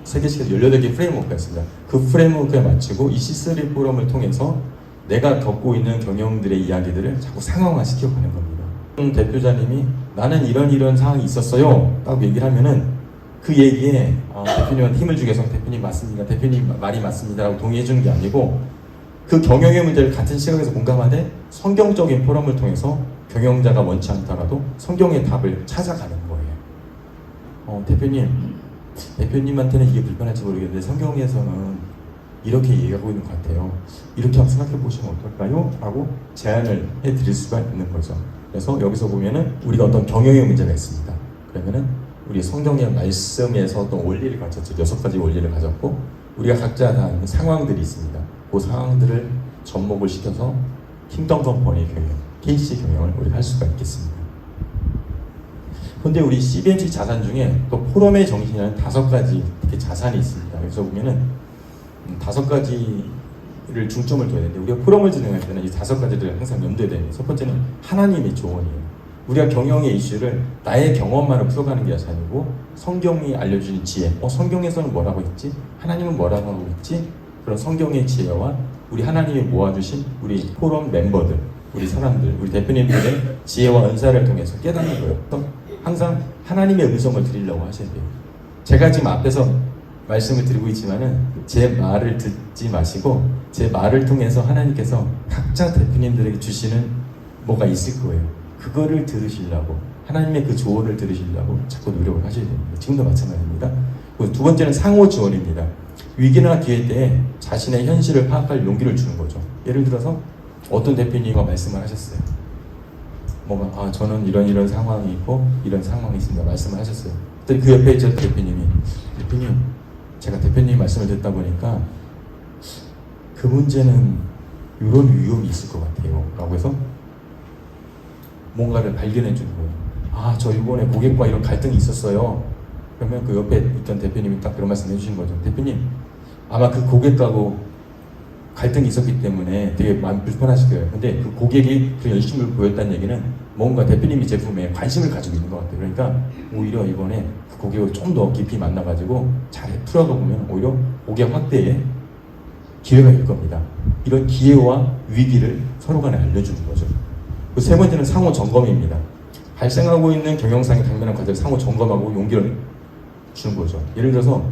3개씩 18개의 프레임워크가 있습니다. 그 프레임워크에 맞추고 이 C3 포럼을 통해서 내가 겪고 있는 경영들의 이야기들을 자꾸 상황화 시켜가는 겁니다. 대표자님이 나는 이런 상황이 있었어요 라고 얘기를 하면은 그 얘기에 대표님한테 힘을 주기 위해서 대표님 맞습니다, 대표님 말이 맞습니다 라고 동의해 주는 게 아니고 그 경영의 문제를 같은 시각에서 공감하되 성경적인 포럼을 통해서 경영자가 원치 않더라도 성경의 답을 찾아가는 거예요. 대표님한테는 이게 불편할지 모르겠는데 성경에서는 이렇게 얘기하고 있는 것 같아요. 이렇게 한번 생각해 보시면 어떨까요? 라고 제안을 해드릴 수가 있는 거죠. 그래서 여기서 보면은 우리가 어떤 경영의 문제가 있습니다. 그러면은 우리 성경의 말씀에서 어떤 원리를 가졌죠. 6가지 원리를 가졌고 우리가 각자 다 있는 상황들이 있습니다. 그 상황들을 접목을 시켜서 킹덤 컴퍼니 경영, KC 경영을 우리가 할 수가 있겠습니다. 그런데 우리 CBMC 자산 중에 또 포럼의 정신이라는 5가지 이렇게 자산이 있습니다. 그래서 보면은 5가지를 중점을 둬야 되는데 우리가 포럼을 진행할 때는 이 5가지를 항상 염두에 둬야 돼요. 첫 번째는 하나님의 조언이에요. 우리가 경영의 이슈를 나의 경험만으로 풀어가는 게 아니고 성경이 알려주는 지혜, 성경에서는 뭐라고 했지? 하나님은 뭐라고 하고 있지? 그런 성경의 지혜와 우리 하나님이 모아주신 우리 포럼 멤버들, 우리 사람들, 우리 대표님들의 지혜와 은사를 통해서 깨닫는 거예요. 항상 하나님의 음성을 드리려고 하셔야 돼요. 제가 지금 앞에서 말씀을 드리고 있지만은 제 말을 듣지 마시고 제 말을 통해서 하나님께서 각자 대표님들에게 주시는 뭐가 있을 거예요. 그거를 들으시려고 하나님의 그 조언을 들으시려고 자꾸 노력을 하셔야 됩니다. 지금도 마찬가지입니다. 두 번째는 상호 지원입니다. 위기나 기회 때 자신의 현실을 파악할 용기를 주는 거죠. 예를 들어서 어떤 대표님과 말씀을 하셨어요. 뭔가 저는 이런 상황이 있고 이런 상황이 있습니다. 말씀을 하셨어요. 그때 그 옆에 있던 대표님 제가 대표님 말씀을 듣다 보니까 그 문제는 이런 위험이 있을 것 같아요 라고 해서 뭔가를 발견해 주는 거예요. 저 이번에 고객과 이런 갈등이 있었어요. 그러면 그 옆에 있던 대표님이 딱 그런 말씀 해주시는 거죠. 대표님, 아마 그 고객하고 갈등이 있었기 때문에 되게 마음 불편하실 거예요. 근데 그 고객이 그 열심을 보였다는 얘기는 뭔가 대표님이 제품에 관심을 가지고 있는 것 같아요. 그러니까 오히려 이번에 그 고객을 좀 더 깊이 만나가지고 잘 풀어가 보면 오히려 고객 확대에 기회가 있을 겁니다. 이런 기회와 위기를 서로 간에 알려주는 거죠. 그 세 번째는 상호 점검입니다. 발생하고 있는 경영상의 당면한 과제를 상호 점검하고 용기를 주는 거죠. 예를 들어서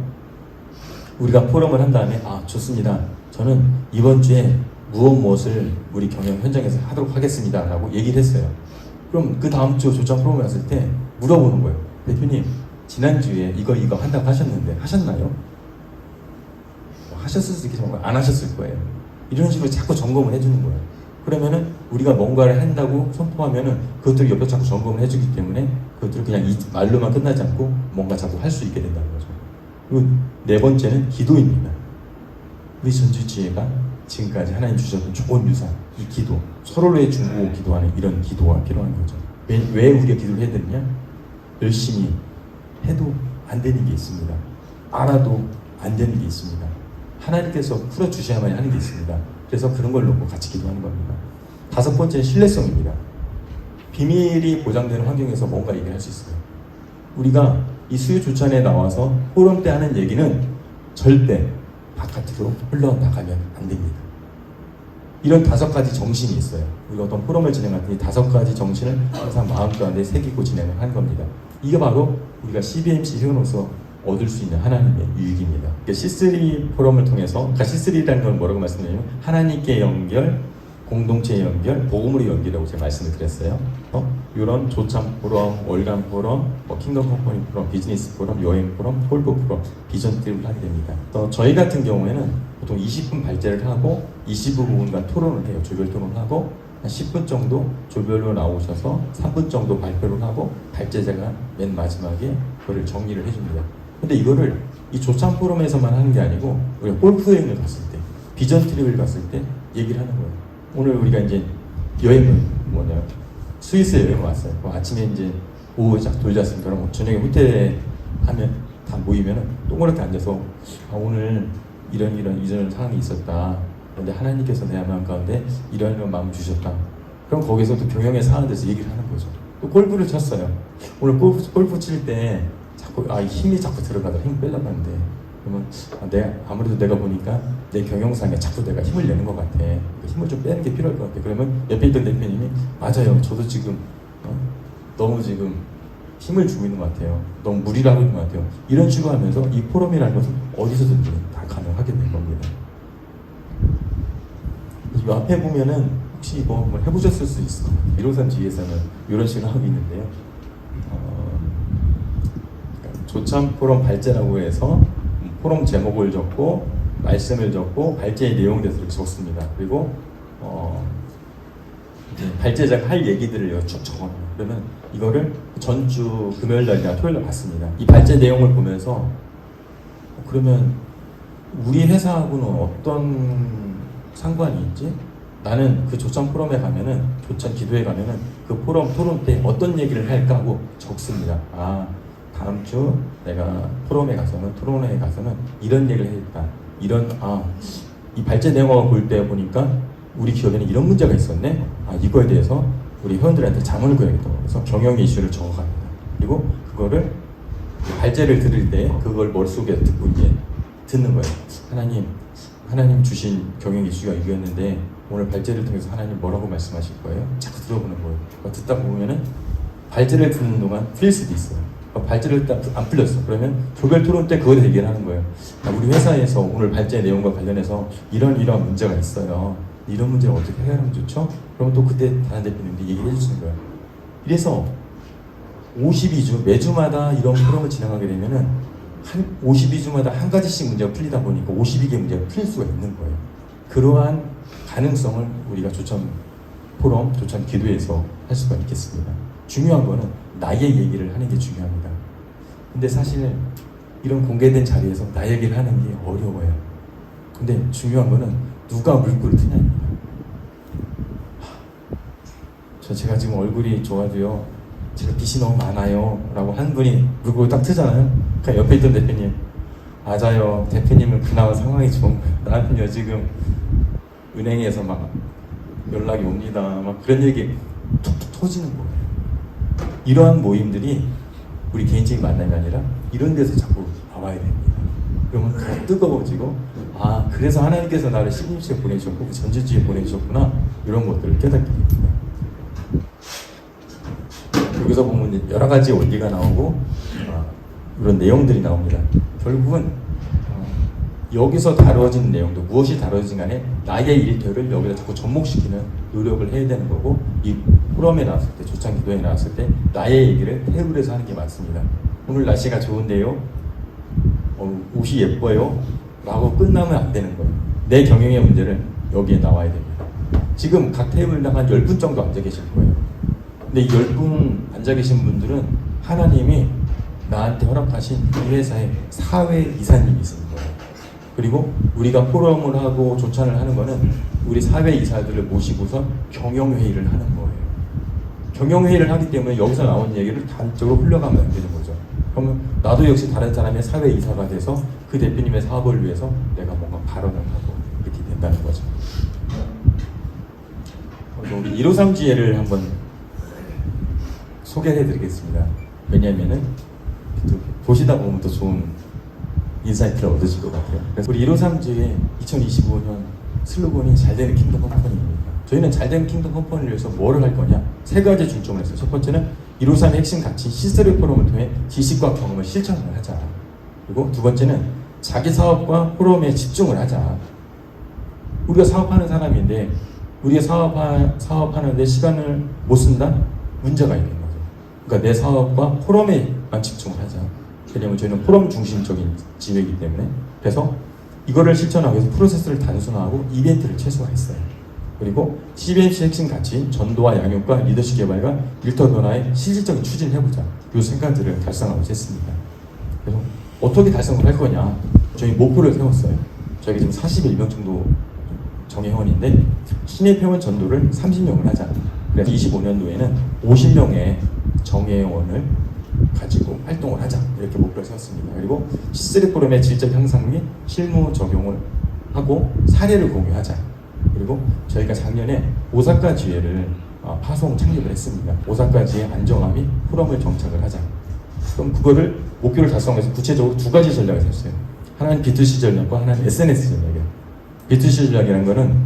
우리가 포럼을 한 다음에 좋습니다. 저는 이번 주에 무엇을 우리 경영 현장에서 하도록 하겠습니다 라고 얘기를 했어요. 그럼 그 다음 주 조정 프로그램 왔을 때 물어보는 거예요. 대표님, 지난주에 이거 한다고 하셨는데 하셨나요? 하셨을 수 있겠지만 안 하셨을 거예요. 이런 식으로 자꾸 점검을 해주는 거예요. 그러면은 우리가 뭔가를 한다고 선포하면은 그것들을 옆에 자꾸 점검을 해주기 때문에 그것들을 그냥 말로만 끝나지 않고 뭔가 자꾸 할 수 있게 된다는 거죠. 그리고 네 번째는 기도입니다. 우리 전주지혜가 지금까지 하나님 주셨던 좋은 유산, 이 기도, 서로를 중보고 기도하는 이런 기도가 필요한 거죠. 왜 우리가 기도를 해야 되느냐? 열심히 해도 안 되는 게 있습니다. 알아도 안 되는 게 있습니다. 하나님께서 풀어주셔야만 하는 게 있습니다. 그래서 그런 걸 놓고 같이 기도하는 겁니다. 5번째는 신뢰성입니다. 비밀이 보장되는 환경에서 뭔가 얘기할 수 있어요. 우리가 이 수요조찬에 나와서 포럼 때 하는 얘기는 절대 바깥으로 흘러나가면 안 됩니다. 이런 5가지 정신이 있어요. 우리가 어떤 포럼을 진행할 때 이 5가지 정신을 항상 마음 가운데 새기고 진행을 하는 겁니다. 이게 바로 우리가 CBMC 회원으로서 얻을 수 있는 하나님의 유익입니다. C3 포럼을 통해서, 그러니까 C3라는 건 뭐라고 말씀드리냐면 하나님께 연결, 공동체 연결, 복음으로 연결이라고 제가 말씀을 드렸어요. 이런 조참 포럼, 월간 포럼, 킹덤 컴퍼니 포럼, 비즈니스 포럼, 여행 포럼, 홀보 포럼, 비전 트립을 하게 됩니다. 저희 같은 경우에는 보통 20분 발제를 하고 25분간 토론을 해요. 조별 토론을 하고 한 10분 정도 조별로 나오셔서 3분 정도 발표를 하고 발제자가 맨 마지막에 그거를 정리를 해줍니다. 근데 이거를 이 조참 포럼에서만 하는 게 아니고 우리가 골프 여행을 갔을 때, 비전 트립을 갔을 때 얘기를 하는 거예요. 오늘 우리가 이제 여행을 스위스 여행을 왔어요. 아침에 이제 오후에 쫙 돌잤으니까 그럼 저녁에 호텔에 하면 다 모이면은 동그랗게 앉아서 오늘 이런 상황이 있었다. 그런데 하나님께서 내 마음 가운데 이런 마음을 주셨다. 그럼 거기서 또 경영에 상황에 대해서 얘기를 하는 거죠. 또 골프를 쳤어요. 오늘 골프 칠 때 자꾸 힘이 자꾸 들어가다 힘 빼려고 하는데 그러면 아무래도 내가 보니까 내 경영상에 자꾸 내가 힘을 내는 것 같아. 힘을 좀 빼는 게 필요할 것 같아. 그러면 옆에 있던 대표님이 맞아요. 저도 지금 너무 지금 힘을 주고 있는 것 같아요. 너무 무리를 하고 있는 것 같아요. 이런 식으로 하면서 이 포럼이라는 것은 어디서든지 다 가능하게 된 겁니다. 이 앞에 보면은 혹시 이거 한번 해보셨을 수 있어. 153 뒤에서는 이런 식으로 하고 있는데요. 조참 포럼 발제라고 해서 포럼 제목을 적고 말씀을 적고 발제의 내용에 대해서 이렇게 적습니다. 그리고 발제자가 할 얘기들을 쭉 적어놔요. 그러면 이거를 전주 금요일 날이나 토요일 날 봤습니다. 이 발제 내용을 보면서 그러면 우리 회사하고는 어떤 상관이 있지? 나는 그 조천 포럼에 가면은, 조천 기도에 가면은 그 포럼 토론 때 어떤 얘기를 할까 하고 적습니다. 아, 다음 주 내가 포럼에 가서는, 토론회에 가서는 이런 얘기를 해야겠다. 이 발제 내용을 볼 때 보니까 우리 기업에는 이런 문제가 있었네. 이거에 대해서 우리 회원들한테 자문을 구해야겠다. 그래서 경영 이슈를 적어갑니다. 그리고 그거를 발제를 들을 때 그걸 머릿속에 듣고 이제 듣는 거예요. 하나님 주신 경영 이슈가 이거였는데 오늘 발제를 통해서 하나님 뭐라고 말씀하실 거예요? 자꾸 들어보는 거예요. 듣다 보면은 발제를 듣는 동안 풀릴 수도 있어요. 발제를 안 풀렸어. 그러면 조별 토론 때 그걸 얘기를 하는 거예요. 우리 회사에서 오늘 발제 내용과 관련해서 이런 문제가 있어요. 이런 문제를 어떻게 해결하면 좋죠? 그러면 또 그때 다른 대표님들이 얘기를 해주시는 거예요. 이래서 52주 매주마다 이런 프로그램을 진행하게 되면은 52주마다 한 가지씩 문제가 풀리다 보니까 52개 문제가 풀릴 수가 있는 거예요. 그러한 가능성을 우리가 조천 포럼, 조천 기도에서 할 수가 있겠습니다. 중요한 거는 나의 얘기를 하는 게 중요합니다. 근데 사실 이런 공개된 자리에서 나 얘기를 하는 게 어려워요. 근데 중요한 거는 누가 물꼬를 트냐입니다. 제가 지금 얼굴이 좋아도요, 제가 빚이 너무 많아요 라고 한 분이 물꼬를 딱 트잖아요. 그러니까 옆에 있던 대표님, 맞아요, 대표님은 그나마 상황이 좋은 거예요. 나는요 지금 은행에서 막 연락이 옵니다. 막 그런 얘기 툭툭 터지는 거예요. 이러한 모임들이 우리 개인적인 만남이 아니라 이런 데서 자꾸 나와야 됩니다. 그러면 더 뜨거워지고, 그래서 하나님께서 나를 신임시에 보내주셨고 전지지에 보내주셨구나, 이런 것들을 깨닫게 됩니다. 여기서 보면 여러 가지 원리가 나오고 이런 내용들이 나옵니다. 결국은 여기서 다뤄진 내용도 무엇이 다뤄진 간에 나의 일터를 여기다 자꾸 접목시키는 노력을 해야 되는 거고, 이 포럼에 나왔을 때, 조찬 기도에 나왔을 때 나의 얘기를 테이블에서 하는 게 맞습니다. 오늘 날씨가 좋은데요, 옷이 예뻐요 라고 끝나면 안 되는 거예요. 내 경영의 문제를 여기에 나와야 됩니다. 지금 각 테이블당 한 10분 정도 앉아 계실 거예요. 근데 이 10분 앉아 계신 분들은 하나님이 나한테 허락하신 이 회사의 사회 이사님이 있는 거예요. 그리고 우리가 포럼을 하고 조찬을 하는 거는 우리 사회 이사들을 모시고서 경영회의를 하는 거예요. 경영회의를 하기 때문에 여기서 나온 얘기를 단적으로 흘려가면 안 되는 거죠. 그러면 나도 역시 다른 사람의 사회 이사가 돼서 그 대표님의 사업을 위해서 내가 뭔가 발언을 하고 이렇게 된다는 거죠. 우리 153 지혜를 한번 소개해 드리겠습니다. 왜냐면은 보시다 보면 더 좋은 인사이트를 얻으실 것 같아요. 그래서 우리 153 지혜 2025년 슬로건이 잘되는 킹덤 컴퍼니입니다. 저희는 잘되는 킹덤 컴퍼니를 위해서 뭐를 할 거냐? 세 가지 중점을 했어요. 첫 번째는 153의 핵심 가치 C3 포럼을 통해 지식과 경험을 실천을 하자. 그리고 두 번째는 자기 사업과 포럼에 집중을 하자. 우리가 사업하는 사람인데 우리가 사업하는데 시간을 못 쓴다? 문제가 있는 거죠. 그러니까 내 사업과 포럼에만 집중을 하자. 왜냐면 저희는 포럼 중심적인 지회이기 때문에. 그래서 이거를 실천하기 위해서 프로세스를 단순화하고 이벤트를 최소화했어요. 그리고 CBMC 핵심 가치 전도와 양육과 리더십 개발과 일터 변화의 실질적인 추진해보자. 이 생각들을 달성하고 했습니다. 그래서 어떻게 달성을 할 거냐? 저희 목표를 세웠어요. 저희가 지금 41명 정도 정회원인데 신입 회원 전도를 30명을 하자. 그래서 25년도에는 50명의 정회원을 가지고 활동을 하자, 이렇게 목표를 세웠습니다. 그리고 C3 포럼의 질적 향상 및 실무 적용을 하고 사례를 공유하자. 그리고 저희가 작년에 오사카 지회를 파송 창립을 했습니다. 오사카 지회 안정화 및 포럼을 정착을 하자. 그럼 그거를 목표를 달성하기 위해서 구체적으로 두 가지 전략을 세웠어요. 하나는 B2C 전략과 하나는 SNS 전략이에요. B2C 전략이라는 거는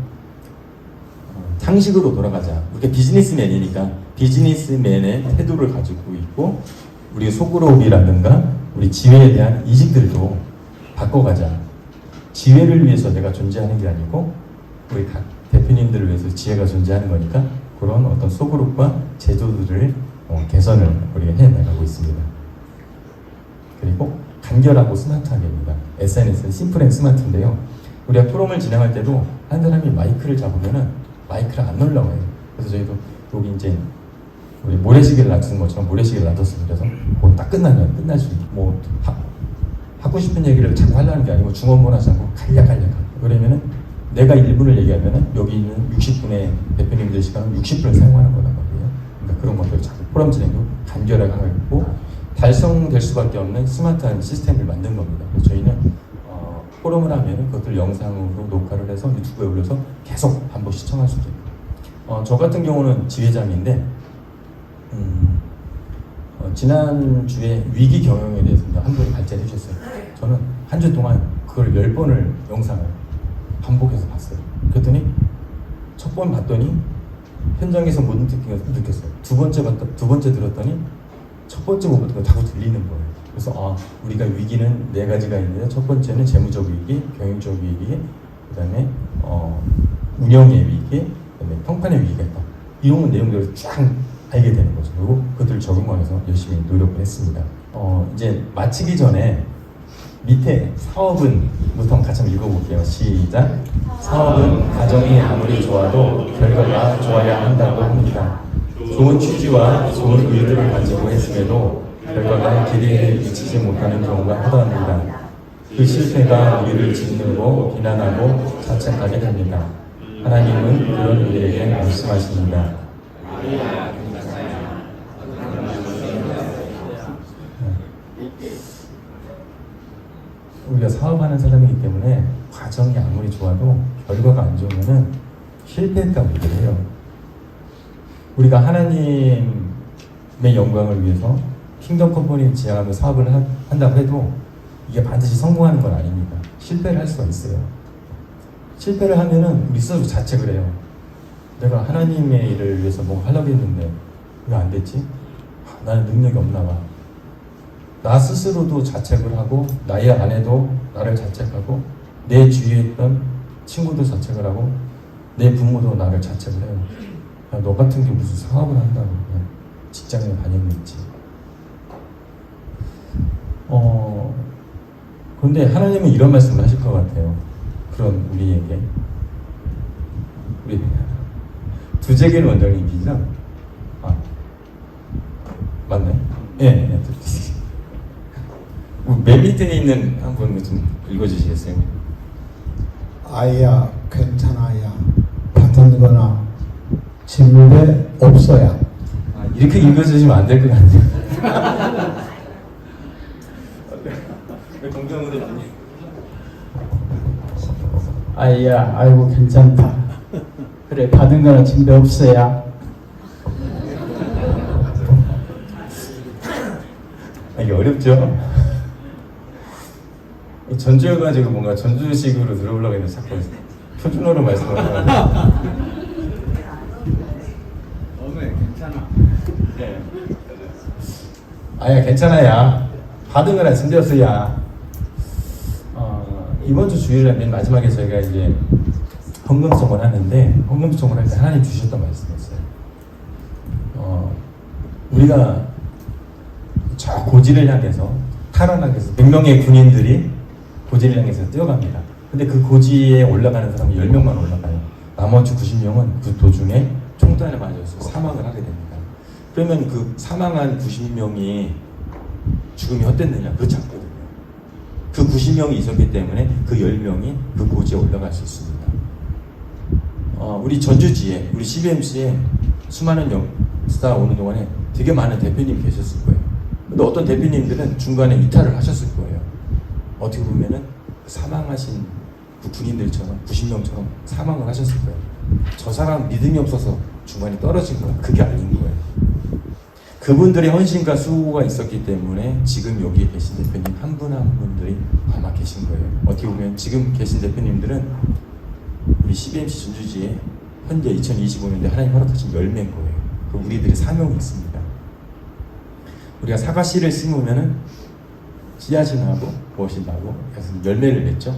상식으로 돌아가자. 우리가 비즈니스맨이니까 비즈니스맨의 태도를 가지고 있고 우리 속으로라든가 우리 지회에 대한 이직들도 바꿔가자. 지회를 위해서 내가 존재하는 게 아니고 우리 각 대표님들을 위해서 지혜가 존재하는 거니까 그런 어떤 소그룹과 제도들을 개선을 우리가 해나가고 있습니다. 그리고 간결하고 스마트하게입니다. SNS는 심플 앤 스마트인데요. 우리가 포럼을 진행할 때도 한 사람이 마이크를 잡으면은 마이크를 안 올라와요. 그래서 저희도 여기 이제 우리 모래시계를 놔두는 것처럼 모래시계를 놔뒀어요. 그래서 뭐 딱 끝나면 끝나지 뭐 하고 싶은 얘기를 자꾸 하려는 게 아니고 중원문하지 않고 간략간략 그러면은 내가 1분을 얘기하면은 여기 있는 60분의 대표님들 시간은 60분을 사용하는 거란 말이에요. 그러니까 그런 것들 자꾸 포럼 진행도 간결하게 하고 달성될 수밖에 없는 스마트한 시스템을 만든 겁니다. 그래서 저희는 포럼을 하면은 그것들 영상으로 녹화를 해서 유튜브에 올려서 계속 반복 시청할 수 있게끔. 저 같은 경우는 지회장인데 지난주에 위기 경영에 대해서 한 분이 발제해 주셨어요. 저는 한 주 동안 그걸 10번을 영상을 반복해서 봤어요. 그랬더니 첫 번 봤더니 현장에서 못 느꼈어요. 두 번째 들었더니 첫 번째 못 듣고 자꾸 들리는 거예요. 그래서 우리가 위기는 4가지가 있는데 첫 번째는 재무적 위기, 경영적 위기, 그다음에 운영의 위기, 그다음에 평판의 위기가 있다. 이런 내용들을 쫙 알게 되는 거죠. 그리고 그것들을 적용하면서 열심히 노력을 했습니다. 이제 마치기 전에 밑에 사업은부터 같이 한번 읽어볼게요. 시작. 사업은 가정이 아무리 좋아도 결과가 좋아야 한다고 합니다. 좋은 취지와 좋은 의도를 가지고 했음에도 결과가 기대에 미치지 못하는 경우가 허다합니다. 그 실패가 우리를 짓누르고 비난하고 자책하게 됩니다. 하나님은 그런 우리에게 말씀하십니다. 우리가 사업하는 사람이기 때문에 과정이 아무리 좋아도 결과가 안 좋으면 실패했다고 얘기를 해요. 우리가 하나님의 영광을 위해서 킹덤 컴퍼니를 지향하며 사업을 한다고 해도 이게 반드시 성공하는 건 아닙니다. 실패를 할 수가 있어요. 실패를 하면은 우리 스스로 자책을 해요. 내가 하나님의 일을 위해서 뭐 하려고 했는데 왜 안 됐지? 나는 능력이 없나 봐. 나 스스로도 자책을 하고 나의 아내도 나를 자책하고 내 주위에 있던 친구도 자책을 하고 내 부모도 나를 자책을 해요. 야, 너 같은 게 무슨 사업을 한다고 그냥 직장에 다니고 있지. 그런데 하나님은 이런 말씀을 하실 것 같아요. 그런 우리에게 우리 두재길 원장님이죠? 맞나요? 예. 맨 밑에 있는 한 분 좀 읽어주시겠어요? 아이야 괜찮아야 받은 거나 진물에 없어야. 이렇게 읽어주시면 안 될 것 같아요. 왜 동정으로 되니? 아이야 아이고 괜찮다. 그래 받은 거나 진배 없어야. 이게 어렵죠? 전주여가지고 뭔가 전주식으로 들어오려고 했는데 자꾸 표준어로 말씀하셔가지고. 괜찮아. 네. 아야 괜찮아야 받은 거나 진대었어야. 이번 주 주일날 맨 마지막에 저희가 이제 헌금송을 하는데 헌금송을 할 때 하나님 주셨던 말씀이었어요. 우리가 저 고지를 향해서 탈환하기 위해서 100명의 군인들이 고지를 향해서 뛰어갑니다. 근데 그 고지에 올라가는 사람은 10명만 올라가요. 나머지 90명은 그 도중에 총단에 맞아서 사망을 하게 됩니다. 그러면 그 사망한 90명이 죽음이 헛됐느냐? 그렇지 않거든요. 그 90명이 있었기 때문에 그 10명이 그 고지에 올라갈 수 있습니다. 우리 전주지에, 우리 CBMC에 수많은 역사 오는 동안에 되게 많은 대표님이 계셨을 거예요. 근데 어떤 대표님들은 중간에 이탈을 하셨을 거예요. 어떻게 보면은 사망하신 그 군인들처럼 90명처럼 사망을 하셨을 거예요. 저 사람 믿음이 없어서 중간에 떨어진 거야. 그게 아닌 거예요. 그분들의 헌신과 수고가 있었기 때문에 지금 여기에 계신 대표님 한 분 한 분들이 아마 계신 거예요. 어떻게 보면 지금 계신 대표님들은 우리 CBMC 전주지에 현재 2025년대 하나님 허락하신 열매인 거예요. 그 우리들의 사명이 있습니다. 우리가 사과 씨를 심으면은 씨앗이 나고 무엇이 나고 그래서 열매를 맺죠.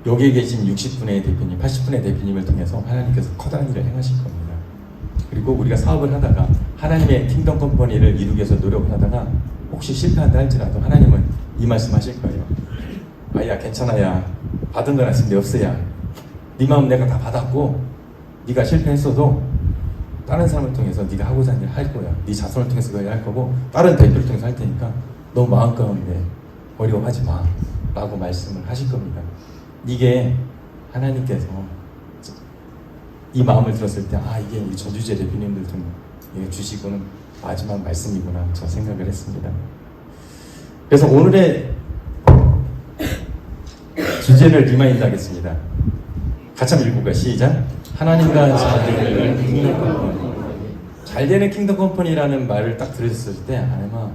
여기에 계신 60분의 대표님, 80분의 대표님을 통해서 하나님께서 커다란 일을 행하실 겁니다. 그리고 우리가 사업을 하다가 하나님의 킹덤 컴퍼니를 이루기 위해서 노력을 하다가 혹시 실패한다 할지라도 하나님은 이 말씀 하실 거예요. 아야 괜찮아야 받은 거나 쓴데 없어야 네 마음 내가 다 받았고 네가 실패했어도 다른 사람을 통해서 네가 하고자 하는 일을 할 거야. 네 자손을 통해서 그걸 할 거고 다른 대표를 통해서 할 테니까 너 마음 가운데 어려워하지 마 라고 말씀을 하실 겁니다. 이게 하나님께서 이 마음을 들었을 때 이게 우리 전주제 대표님들 좀 주시고는 마지막 말씀이구나 저 생각을 했습니다. 그래서 오늘의 주제를 리마인드 하겠습니다. 같이 한번 읽어볼까요? 시작. 하나님과 잘 되는 킹덤 컴퍼니. 잘 되는 킹덤 컴퍼니라는 말을 딱 들으셨을 때 아마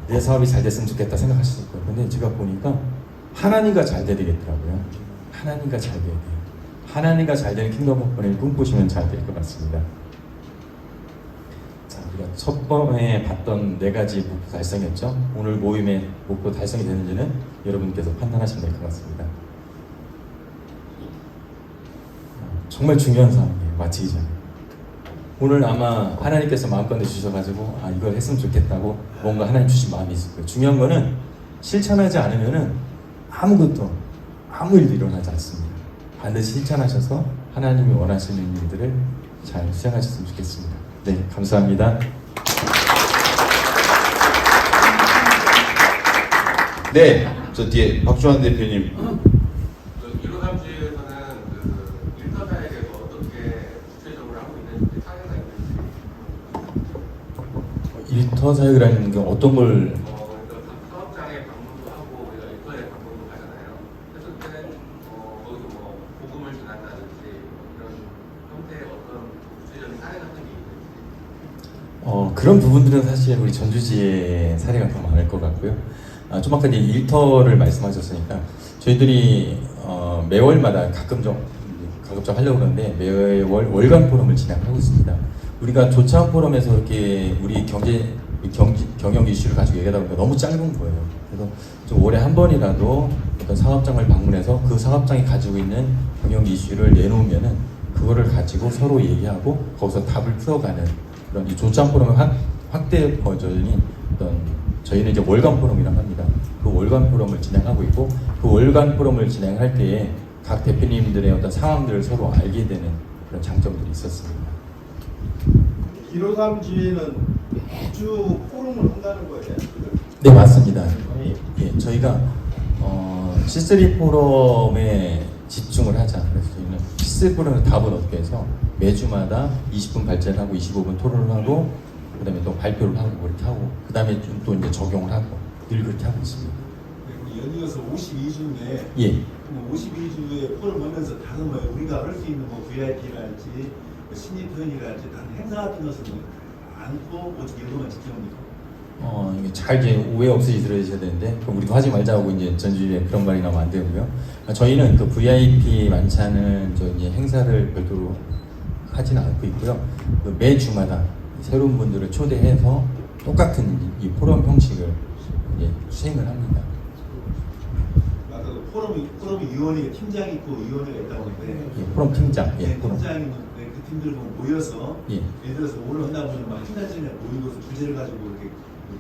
내 사업이 잘 됐으면 좋겠다 생각하셨을 거예요. 근데 제가 보니까 하나님과 잘 돼야 되겠더라고요. 하나님과 잘 돼야 돼요. 하나님과 잘 되는 킹덤 컴퍼니를 꿈꾸시면 잘 될 것 같습니다. 자, 우리가 첫 번에 봤던 4가지 목표 달성이었죠. 오늘 모임의 목표 달성이 되는지는 여러분께서 판단하시면 될 것 같습니다. 정말 중요한 상황이에요. 마치기 전에. 오늘 아마 하나님께서 마음껏 주셔가지고 이걸 했으면 좋겠다고 뭔가 하나님 주신 마음이 있을 거예요. 중요한 거는 실천하지 않으면은 아무 일도 일어나지 않습니다. 반드시 실천하셔서 하나님이 원하시는 일들을 잘 수행하셨으면 좋겠습니다. 네, 감사합니다. 네, 저 뒤에 박주환 대표님. 이로삼주에서는 일터사에 대해서 어떻게 구체적으로 하고 있는지 사례가 있는지. 일터 사역이라는 게 어떤 걸 그러니까 사업장에 방문도 하고 우리가 일터에 방문도 가잖아요. 했을 때 거기서 뭐 복음을 전한다든지 이런 형태의 어떤 구체적인 사례 같은 게 있는지. 그런 부분들은 사실 우리 전주지의 사례가 더 많을 것 같고요. 좀 아까 이제 일터를 말씀하셨으니까 저희들이 매월마다 가급적 하려고 그러는데 매월 월간 포럼을 진행하고 있습니다. 우리가 조차원 포럼에서 이렇게 우리 경영 이슈를 가지고 얘기하다 보니까 너무 짧은 거예요. 그래서 좀 월에 한 번이라도 어떤 사업장을 방문해서 그 사업장이 가지고 있는 경영 이슈를 내놓으면은 그거를 가지고 서로 얘기하고 거기서 답을 풀어가는 그런 이 조차원 포럼의 확대 버전이 어떤 저희는 이제 월간 포럼이라고 합니다. 그 월간 포럼을 진행하고 있고 그 월간 포럼을 진행할 때에 각 대표님들의 어떤 상황들을 서로 알게 되는 그런 장점들이 있었습니다. 153주에는 주 포럼을 한다는 거예요? 네, 맞습니다. 예, 저희가 C3 포럼에 집중을 하자. 그래서 저희는 C3 포럼의 답을 얻기 위해서 매주마다 20분 발제를 하고 25분 토론을 하고 그다음에 또 발표를 하고 그렇게 하고 그다음에 또 이제 적용을 하고 늘 그렇게 하고 있습니다. 연이어서 52주인데 예. 52주에 포럼 하면서 다른 뭐 우리가 할 수 있는 뭐 VIP랄지 신입 표현이랄지 다른 행사 같은 것은 않고 어떻게 이거만 지켜옵니까? 이게 잘 이제 오해 없이 들어주셔야 되는데 그럼 우리도 하지 말자고 이제 전주에 그런 말이 나오면 안 되고요. 저희는 그 VIP 만찬은 저 이제 행사를 별도로 하지는 않고 있고요. 그 매주마다 새로운 분들을 초대해서 똑같은 이 포럼 형식을 이제 수행을 합니다. 아까 그 포럼 위원회 팀장이 있고 위원회가 있다고 하는데 예, 포럼 팀장. 예, 네, 포럼. 팀장이 있는데 그 팀들 모여서 예. 예를 들어서 오늘 한다 보면 막 한 달 전에 모이고서 주제를 가지고 이렇게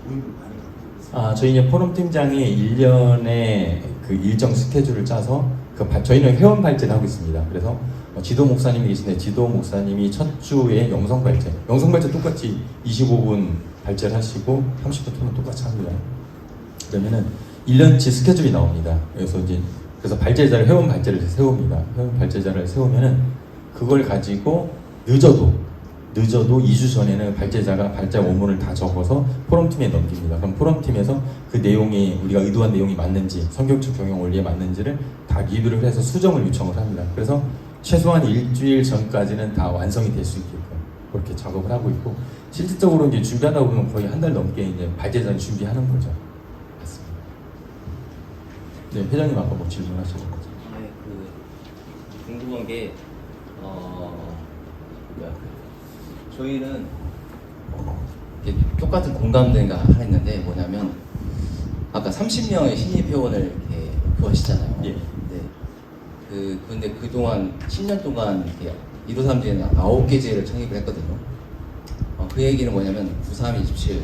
모임을 많이 갖고 있어요. 저희 이제 포럼 팀장이 1년에 그 일정 스케줄을 짜서 저희는 회원 발제를 하고 있습니다. 그래서 지도 목사님이 계신데 지도 목사님이 첫 주에 영성 발제 똑같이 25분 발제를 하시고 30분 토론 똑같이 합니다. 그러면은 1년치 스케줄이 나옵니다. 그래서 발제자를 회원 발제를 세웁니다. 회원 발제자를 세우면은 그걸 가지고 늦어도 2주 전에는 발제자가 발제 원문을 다 적어서 포럼팀에 넘깁니다. 그럼 포럼팀에서 그 내용이 우리가 의도한 내용이 맞는지 성경적 경영 원리에 맞는지를 다 리뷰를 해서 수정을 요청을 합니다. 그래서 최소한 일주일 전까지는 다 완성이 될 수 있게끔 그렇게 작업을 하고 있고 실질적으로 이제 준비하다 보면 거의 한 달 넘게 이제 발제자를 준비하는 거죠. 맞습니다. 네, 회장님 아까 뭐 질문하시는 거죠? 네, 궁금한 게 저희는 이렇게 똑같은 공감대가 하나 있는데 뭐냐면 아까 30명의 신입 회원을 이렇게 목표하시잖아요. 예. 근데 그동안 10년 동안 이렇게 153제는 9개 제를 창립을 했거든요. 그 얘기는 뭐냐면 9327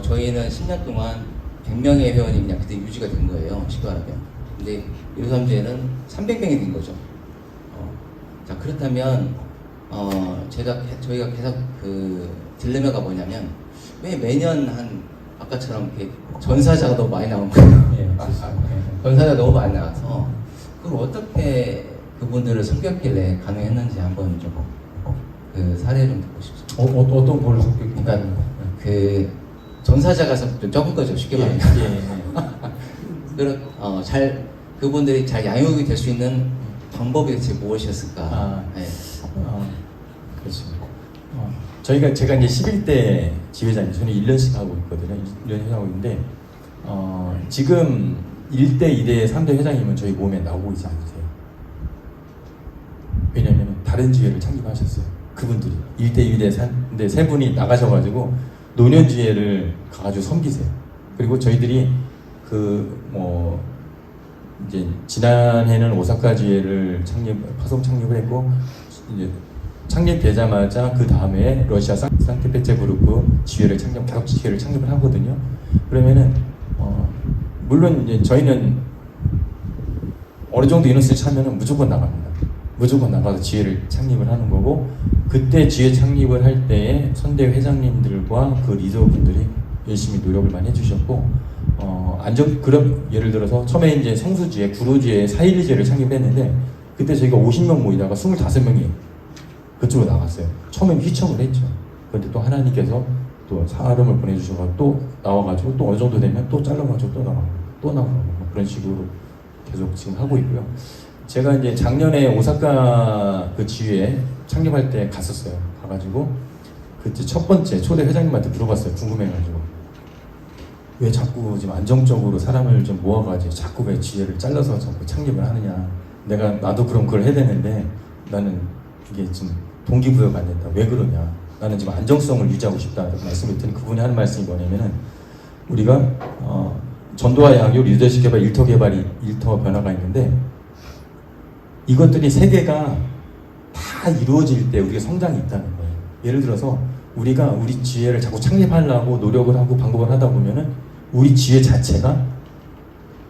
저희는 10년 동안 100명의 회원이 그냥 그때 유지가 된 거예요. 쉽게 말하면. 근데 153제는 300명이 된 거죠. 자, 그렇다면 저희가 계속 그 딜레마가 뭐냐면 왜 매년 아까처럼 이렇게 전사자가 너무 많이 나온 거예요. 예, 그렇습니다. 전사자가 너무 많이 나와서 그걸 어떻게 그분들을 섬겼길래 가능했는지 한번 좀 그 사례 좀 듣고 싶습니다. 어떤 걸 성격이 그러니까 그 전사자가 좀 적은 거죠, 쉽게 예, 말하면. 그분들이 잘 양육이 될 수 있는 방법이 대체 무엇이었을까? 아. 네. 그렇습니다. 제가 이제 11대 지회장님, 저는 1년씩 하고 있거든요. 1년 하고 있는데, 지금 1대, 2대, 3대 회장님은 저희 몸에 나오고 있지 않으세요. 왜냐면 다른 지회를 창립하셨어요. 그분들이 1대, 2대, 3대 세 분이 나가셔가지고 노년지회를 가가지고 섬기세요. 그리고 저희들이 이제 지난해는 오사카 지회를 파송 창립을 했고, 이제 창립되자마자 그 다음에 러시아 상트페테르부르크 지회를 다섯 지회를 창립을 하거든요. 그러면은 물론 이제 저희는 어느 정도 인원수를 차면은 무조건 나갑니다. 무조건 나가서 지회를 창립을 하는 거고, 그때 지회 창립을 할 때에 선대 회장님들과 그 리더분들이 열심히 노력을 많이 해주셨고, 그럼 예를 들어서 처음에 이제 성수지회, 구로지회, 4.12지회를 창립했는데 그때 저희가 50명 모이다가 25명이 그쪽으로 나갔어요. 처음엔 휘청을 했죠. 그런데 또 하나님께서 또 사람을 보내주셔서 또 나와가지고 또 어느 정도 되면 또 잘라가지고 또 나가고 그런 식으로 계속 지금 하고 있고요. 제가 이제 작년에 오사카 그 지회 창립할 때 갔었어요. 가가지고 그때 첫 번째 초대 회장님한테 물어봤어요. 궁금해가지고 왜 자꾸 지금 안정적으로 사람을 좀 모아가지고 자꾸 왜 지회를 잘라서 자꾸 창립을 하느냐. 나도 그럼 그걸 해야 되는데 나는 이게 좀 동기부여가 안 된다. 왜 그러냐. 나는 지금 안정성을 유지하고 싶다라고 말씀을 드렸더니 그분이 하는 말씀이 뭐냐면은 우리가 전도와 양육, 리더십 개발, 일터 변화가 있는데 이것들이 세 개가 다 이루어질 때 우리가 성장이 있다는 거예요. 예를 들어서 우리가 우리 지혜를 자꾸 창립하려고 노력을 하고 방법을 하다 보면은 우리 지혜 자체가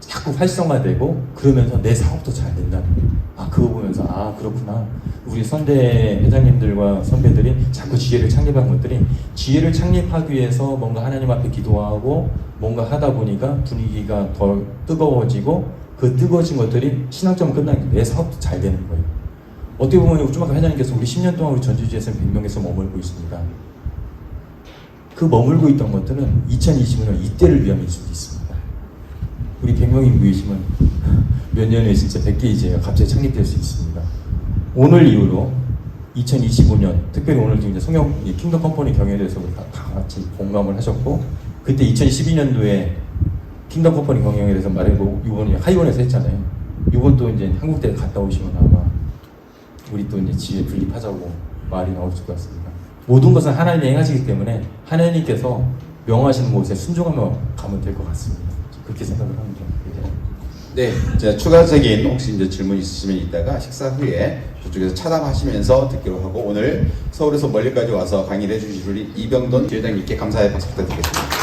자꾸 활성화되고 그러면서 내 사업도 잘 된다는 거예요. 그거 보면서 그렇구나. 우리 선대 회장님들과 선배들이 자꾸 지혜를 창립한 것들이 지혜를 창립하기 위해서 뭔가 하나님 앞에 기도하고 뭔가 하다 보니까 분위기가 더 뜨거워지고 그 뜨거워진 것들이 신앙점은 끝나는 게 내 사업도 잘 되는 거예요. 어떻게 보면 좀 아까 회장님께서 우리 10년 동안 우리 전주지에서 100명에서 머물고 있습니다. 그 머물고 있던 것들은 2020년 이때를 위함일 수도 있습니다. 우리 100명이 모이시면 몇 년 후에 진짜 100개 이제가 갑자기 창립될 수 있습니다. 오늘 이후로 2025년, 특별히 오늘 지금 이제 성형 킹덤 컴퍼니 경영에 대해서 다 같이 공감을 하셨고, 그때 2012년도에 킹덤 컴퍼니 경영에 대해서 말해보고, 이번에 하이원에서 했잖아요. 이번 또 이제 한국대 갔다 오시면 아마 우리 또 이제 지혜 분립하자고 말이 나올 것 같습니다. 모든 것은 하나님이 행하시기 때문에 하나님께서 명하시는 곳에 순종하며 가면 될 것 같습니다. 그렇게 생각을 합니다. 네, 자, 추가적인 혹시 이제 질문 있으시면 이따가 식사 후에 저쪽에서 차담하시면서 듣기로 하고, 오늘 서울에서 멀리까지 와서 강의를 해주신 우리 이병돈 지회장님께 감사의 박수 부탁드리겠습니다.